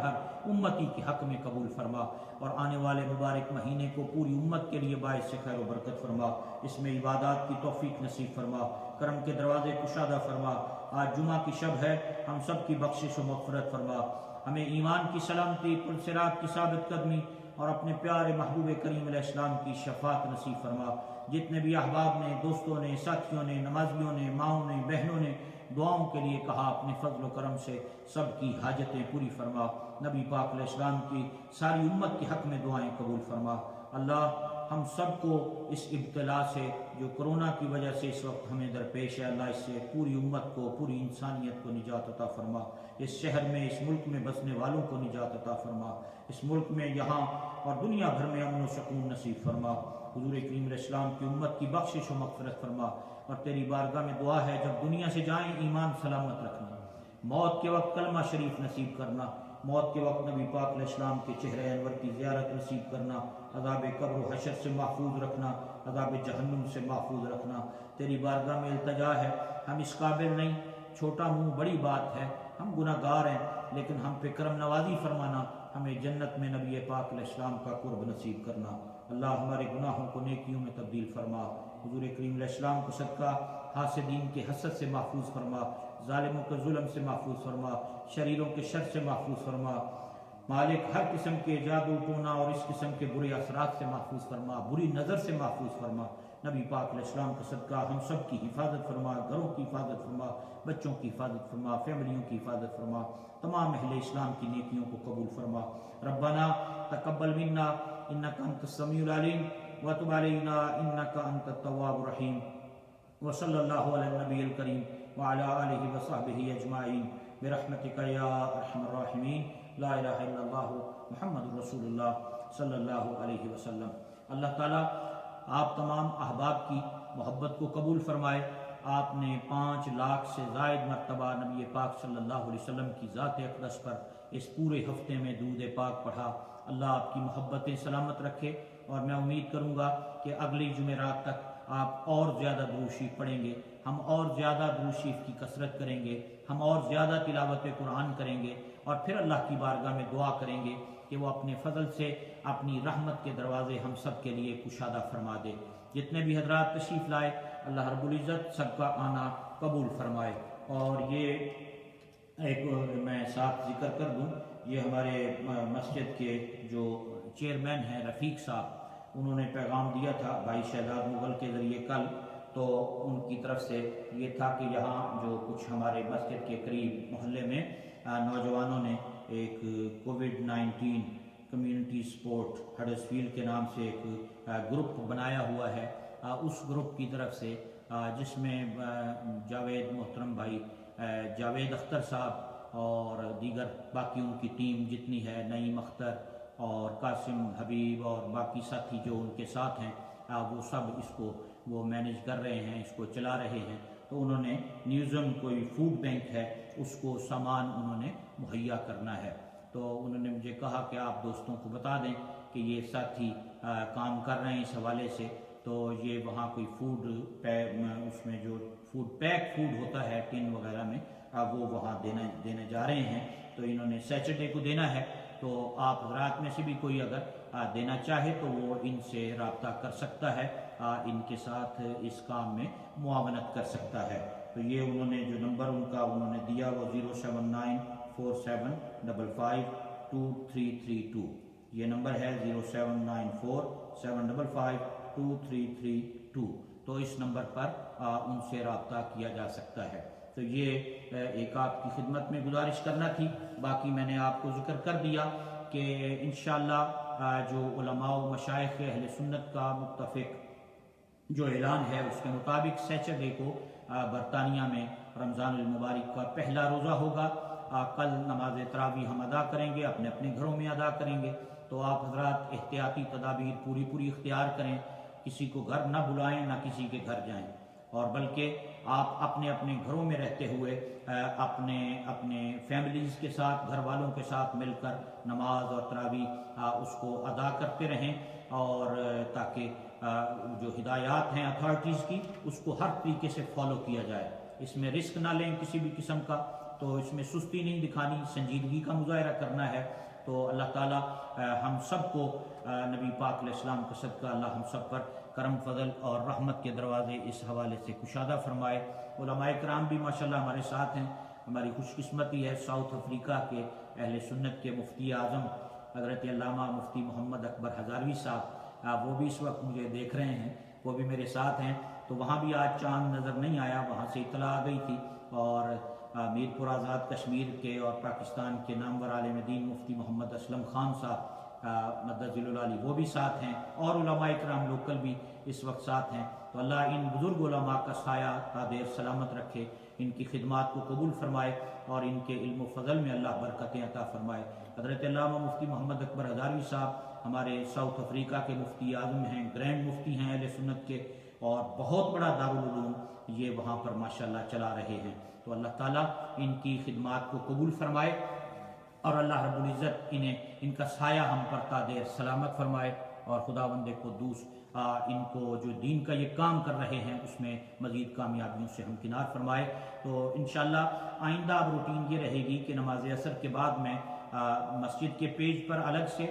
امتی کے حق میں قبول فرما، اور آنے والے مبارک مہینے کو پوری امت کے لیے باعث سے خیر و برکت فرما، اس میں عبادات کی توفیق نصیب فرما، کرم کے دروازے کشادہ فرما۔ آج جمعہ کی شب ہے، ہم سب کی بخشش و مغفرت فرما، ہمیں ایمان کی سلامتی، پرصراط کی ثابت قدمی اور اپنے پیارے محبوب کریم علیہ السلام کی شفاعت نصیب فرما۔ جتنے بھی احباب نے، دوستوں نے، ساتھیوں نے، نمازیوں نے، ماؤں نے، بہنوں نے دعاؤں کے لیے کہا، اپنے فضل و کرم سے سب کی حاجتیں پوری فرما۔ نبی پاک علیہ السلام کی ساری امت کے حق میں دعائیں قبول فرما۔ اللہ ہم سب کو اس ابتلا سے جو کرونا کی وجہ سے اس وقت ہمیں درپیش ہے، اللہ اس سے پوری امت کو، پوری انسانیت کو نجات عطا فرما۔ اس شہر میں، اس ملک میں بسنے والوں کو نجات عطا فرما، اس ملک میں، یہاں اور دنیا بھر میں امن و سکون نصیب فرما۔ حضور کریم علیہ السلام کی امت کی بخشش و مغفرت فرما، اور تیری بارگاہ میں دعا ہے جب دنیا سے جائیں ایمان سلامت رکھنا، موت کے وقت کلمہ شریف نصیب کرنا، موت کے وقت نبی پاک علیہ السلام کے چہرے انور کی زیارت نصیب کرنا، عذاب قبر و حشر سے محفوظ رکھنا، عذاب جہنم سے محفوظ رکھنا۔ تیری بارگاہ میں التجا ہے، ہم اس قابل نہیں، چھوٹا منہ بڑی بات ہے، ہم گناہ گار ہیں، لیکن ہم پہ کرم نوازی فرمانا، ہمیں جنت میں نبی پاک علیہ السلام کا قرب نصیب کرنا۔ اللہ ہمارے گناہوں کو نیکیوں میں تبدیل فرما، حضور کریم علیہ السلام کو صدقہ حاسدین کے حسد سے محفوظ فرما، ظالموں کے ظلم سے محفوظ فرما، شریروں کے شر سے محفوظ فرما، مالک ہر قسم کے جادو ٹونا اور اس قسم کے برے اثرات سے محفوظ فرما، بری نظر سے محفوظ فرما۔ نبی پاک علیہ السلام کا صدقہ ہم سب کی حفاظت فرما، گھروں کی حفاظت فرما، بچوں کی حفاظت فرما، فیملیوں کی حفاظت فرما، تمام اہل اسلام کی نیکیوں کو قبول فرما۔ ربنا تقبل منا انک انت السمیع العلیم وتب علینا انک انت التواب الرحیم، وصلی اللہ علی النبی الکریم وعلی آلہ وصحبہ اجمعین برحمتک یا ارحم الراحمین، لا الہ الا اللہ محمد رسول اللہ صلی اللہ علیہ وسلم۔ اللہ تعالیٰ آپ تمام احباب کی محبت کو قبول فرمائے۔ آپ نے 5 لاکھ سے زائد مرتبہ نبی پاک صلی اللہ علیہ وسلم کی ذات اقدس پر اس پورے ہفتے میں درود پاک پڑھا۔ اللہ آپ کی محبتیں سلامت رکھے، اور میں امید کروں گا کہ اگلی جمعرات تک آپ اور زیادہ درود شریف پڑھیں گے، ہم اور زیادہ درود شریف کی کثرت کریں گے، ہم اور زیادہ تلاوت قرآن کریں گے، اور پھر اللہ کی بارگاہ میں دعا کریں گے کہ وہ اپنے فضل سے اپنی رحمت کے دروازے ہم سب کے لیے کشادہ فرما دے۔ جتنے بھی حضرات تشریف لائے، اللہ رب العزت سب کا آنا قبول فرمائے۔ اور یہ ایک میں ساتھ ذکر کر دوں، یہ ہمارے مسجد کے جو چیئرمین ہیں رفیق صاحب، انہوں نے پیغام دیا تھا بھائی شہزاد مغل کے ذریعے کل، تو ان کی طرف سے یہ تھا کہ یہاں جو کچھ ہمارے مسجد کے قریب محلے میں نوجوانوں نے ایک کووڈ-19 کمیونٹی سپورٹ ہڈرسفیلڈ کے نام سے ایک گروپ بنایا ہوا ہے، اس گروپ کی طرف سے جس میں جاوید محترم بھائی جاوید اختر صاحب اور دیگر باقی ان کی ٹیم جتنی ہے، نعیم اختر اور قاسم حبیب اور باقی ساتھی جو ان کے ساتھ ہیں، وہ سب اس کو وہ مینیج کر رہے ہیں، اس کو چلا رہے ہیں۔ تو انہوں نے نیوزم کوئی فوڈ بینک ہے، اس کو سامان انہوں نے مہیا کرنا ہے، تو انہوں نے مجھے کہا کہ آپ دوستوں کو بتا دیں کہ یہ ساتھی کام کر رہے ہیں اس حوالے سے، تو یہ وہاں کوئی فوڈ اس میں جو پیک فوڈ ہوتا ہے ٹن وغیرہ میں، وہ وہاں دینے جا رہے ہیں۔ تو انہوں نے سیٹرڈے کو دینا ہے، تو آپ حضرات میں سے بھی کوئی اگر دینا چاہے تو وہ ان سے رابطہ کر سکتا ہے، ان کے ساتھ اس کام میں معاونت کر سکتا ہے۔ تو یہ انہوں نے جو نمبر ان کا انہوں نے دیا وہ 07947552332، یہ نمبر ہے 07947552332، تو اس نمبر پر ان سے رابطہ کیا جا سکتا ہے۔ تو یہ ایک آپ کی خدمت میں گزارش کرنا تھی، باقی میں نے آپ کو ذکر کر دیا کہ انشاءاللہ جو علماء و مشائخ اہل سنت کا متفق جو اعلان ہے اس کے مطابق سیٹرڈے کو برطانیہ میں رمضان المبارک کا پہلا روزہ ہوگا۔ کل نماز تراویح ہم ادا کریں گے، اپنے اپنے گھروں میں ادا کریں گے، تو آپ حضرات احتیاطی تدابیر پوری اختیار کریں، کسی کو گھر نہ بلائیں، نہ کسی کے گھر جائیں، اور بلکہ آپ اپنے اپنے گھروں میں رہتے ہوئے اپنے فیملیز کے ساتھ، گھر والوں کے ساتھ مل کر نماز اور تراویح اس کو ادا کرتے رہیں، اور تاکہ جو ہدایات ہیں اتھارٹیز کی اس کو ہر طریقے سے فالو کیا جائے، اس میں رسک نہ لیں کسی بھی قسم کا، تو اس میں سستی نہیں دکھانی، سنجیدگی کا مظاہرہ کرنا ہے۔ تو اللہ تعالیٰ ہم سب کو نبی پاک علیہ السلام کا صدقہ اللہ ہم سب پر کرم فضل اور رحمت کے دروازے اس حوالے سے کشادہ فرمائے۔ علماء کرام بھی ماشاءاللہ ہمارے ساتھ ہیں، ہماری خوش قسمتی ہے ساؤتھ افریقہ کے اہل سنت کے مفتی اعظم حضرت علامہ مفتی محمد اکبر ہزاروی صاحب، وہ بھی اس وقت مجھے دیکھ رہے ہیں، وہ بھی میرے ساتھ ہیں۔ تو وہاں بھی آج چاند نظر نہیں آیا، وہاں سے اطلاع آ گئی تھی، اور میر پور آزاد کشمیر کے اور پاکستان کے نامور عالم دین مفتی محمد اسلم خان صاحب مدد ذیل العالی وہ بھی ساتھ ہیں، اور علماء کرام لوکل بھی اس وقت ساتھ ہیں۔ تو اللہ ان بزرگ علماء کا سایہ تا دیر سلامت رکھے، ان کی خدمات کو قبول فرمائے، اور ان کے علم و فضل میں اللہ برکتیں عطا فرمائے۔ حضرت علامہ مفتی محمد اکبر ہزاروی صاحب ہمارے ساؤتھ افریقہ کے مفتی اعظم ہیں، گرینڈ مفتی ہیں اہل سنت کے، اور بہت بڑا دارالعلوم یہ وہاں پر ماشاءاللہ چلا رہے ہیں۔ تو اللہ تعالیٰ ان کی خدمات کو قبول فرمائے، اور اللہ رب العزت ان کا سایہ ہم پر تا دیر سلامت فرمائے، اور خداوند قدوس ان کو جو دین کا یہ کام کر رہے ہیں اس میں مزید کامیابیوں سے ہمکنار فرمائے۔ تو انشاءاللہ آئندہ اب روٹین یہ رہے گی کہ نماز عصر کے بعد میں مسجد کے پیج پر الگ سے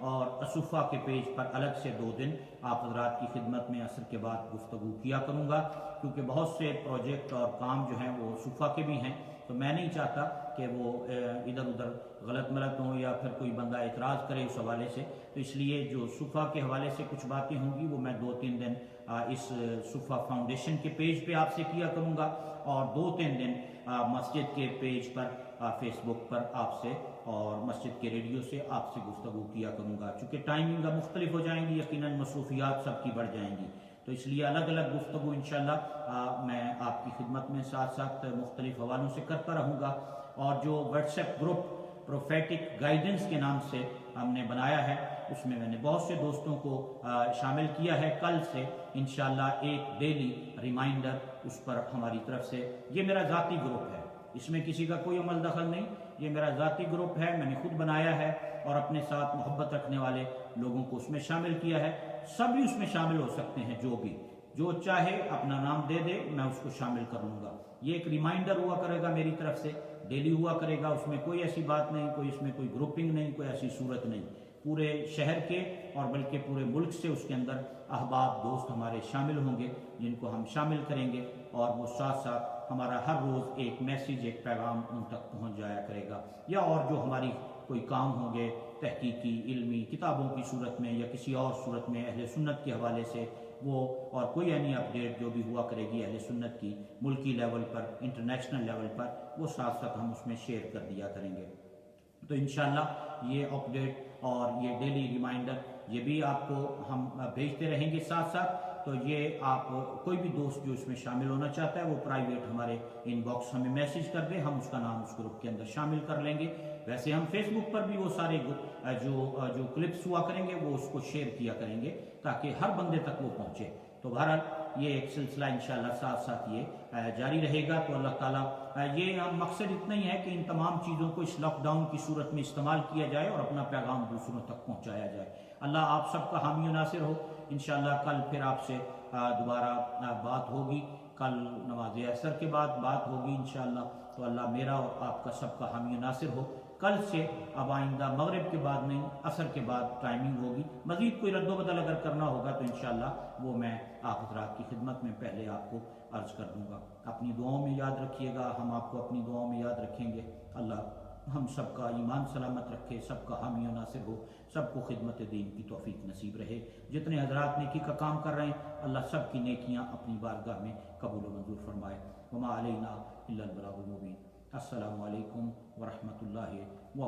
اور صفحہ کے پیج پر الگ سے 2 دن آپ حضرات کی خدمت میں عصر کے بعد گفتگو کیا کروں گا، کیونکہ بہت سے پروجیکٹ اور کام جو ہیں وہ صفحہ کے بھی ہیں، تو میں نہیں چاہتا کہ وہ ادھر ادھر غلط ملت ہوں یا پھر کوئی بندہ اعتراض کرے اس حوالے سے، تو اس لیے جو صفحہ کے حوالے سے کچھ باتیں ہوں گی وہ میں 2-3 دن اس صفحہ فاؤنڈیشن کے پیج پہ آپ سے کیا کروں گا، اور 2-3 دن مسجد کے پیج پر فیس بک پر آپ سے اور مسجد کے ریڈیو سے آپ سے گفتگو کیا کروں گا، چونکہ ٹائمنگ مختلف ہو جائیں گی، یقیناً مصروفیات سب کی بڑھ جائیں گی، تو اس لیے الگ الگ گفتگو انشاءاللہ میں آپ کی خدمت میں ساتھ ساتھ مختلف حوالوں سے کرتا رہوں گا۔ اور جو what's app group prophetic guidance کے نام سے ہم نے بنایا ہے، اس میں نے بہت سے دوستوں کو شامل کیا ہے۔ کل سے انشاءاللہ ایک ڈیلی ریمائنڈر اس پر ہماری طرف سے، یہ میرا ذاتی گروپ ہے، اس میں کسی کا کوئی عمل دخل نہیں، یہ میرا ذاتی گروپ ہے، میں نے خود بنایا ہے، اور اپنے ساتھ محبت رکھنے والے لوگوں کو اس میں شامل کیا ہے۔ سبھی اس میں شامل ہو سکتے ہیں، جو چاہے اپنا نام دے دے، میں اس کو شامل کر لوں گا۔ یہ ایک ریمائنڈر ہوا کرے گا میری طرف سے، ڈیلی ہوا کرے گا، اس میں کوئی ایسی بات نہیں، اس میں کوئی گروپنگ نہیں، کوئی ایسی صورت نہیں، پورے شہر کے اور بلکہ پورے ملک سے اس کے اندر احباب دوست ہمارے شامل ہوں گے، جن کو ہم شامل کریں گے، اور وہ ساتھ ساتھ ہمارا ہر روز ایک میسیج، ایک پیغام ان تک پہنچ جایا کرے گا، یا اور جو ہماری کوئی کام ہوں گے تحقیقی، علمی، کتابوں کی صورت میں یا کسی اور صورت میں اہل سنت کے حوالے سے، وہ اور کوئی اینی اپڈیٹ جو بھی ہوا کرے گی اہل سنت کی، ملکی لیول پر، انٹرنیشنل لیول پر، وہ ساتھ ساتھ ہم اس میں شیئر کر دیا کریں گے۔ تو انشاءاللہ یہ اپڈیٹ اور یہ ڈیلی ریمائنڈر یہ بھی آپ کو ہم بھیجتے رہیں گے ساتھ ساتھ۔ تو یہ آپ کوئی بھی دوست جو اس میں شامل ہونا چاہتا ہے وہ پرائیویٹ ہمارے ان باکس ہمیں میسیج کر دے، ہم اس کا نام اس گروپ کے اندر شامل کر لیں گے۔ ویسے ہم فیس بک پر بھی وہ سارے جو کلپس ہوا کریں گے وہ اس کو شیئر کیا کریں گے، تاکہ ہر بندے تک وہ پہنچے۔ تو بہرحال یہ ایک سلسلہ انشاءاللہ ساتھ ساتھ یہ جاری رہے گا۔ تو اللہ تعالیٰ یہ مقصد اتنا ہی ہے کہ ان تمام چیزوں کو اس لاک ڈاؤن کی صورت میں استعمال کیا جائے اور اپنا پیغام دوسروں تک پہنچایا جائے۔ اللہ آپ سب کا حامی و ناصر ہو۔ انشاءاللہ کل پھر آپ سے دوبارہ بات ہوگی، کل نماز عصر کے بعد بات ہوگی انشاءاللہ۔ تو اللہ میرا اور آپ کا سب کا حامی و ناصر ہو۔ کل سے اب آئندہ مغرب کے بعد نہیں، عصر کے بعد ٹائمنگ ہوگی، مزید کوئی رد و بدل اگر کرنا ہوگا تو انشاءاللہ وہ میں آپ حضرات کی خدمت میں پہلے آپ کو عرض کر دوں گا۔ اپنی دعاؤں میں یاد رکھیے گا، ہم آپ کو اپنی دعاؤں میں یاد رکھیں گے۔ اللہ ہم سب کا ایمان سلامت رکھے، سب کا حامی و ناصر ہو، سب کو خدمت دین کی توفیق نصیب رہے۔ جتنے حضرات نیکی کا کام کر رہے ہیں اللہ سب کی نیکیاں اپنی بارگاہ میں قبول و منظور فرمائے۔ وما علینا الا البلاغ المبین۔ السلام علیکم ورحمۃ اللہ وبرکاتہ۔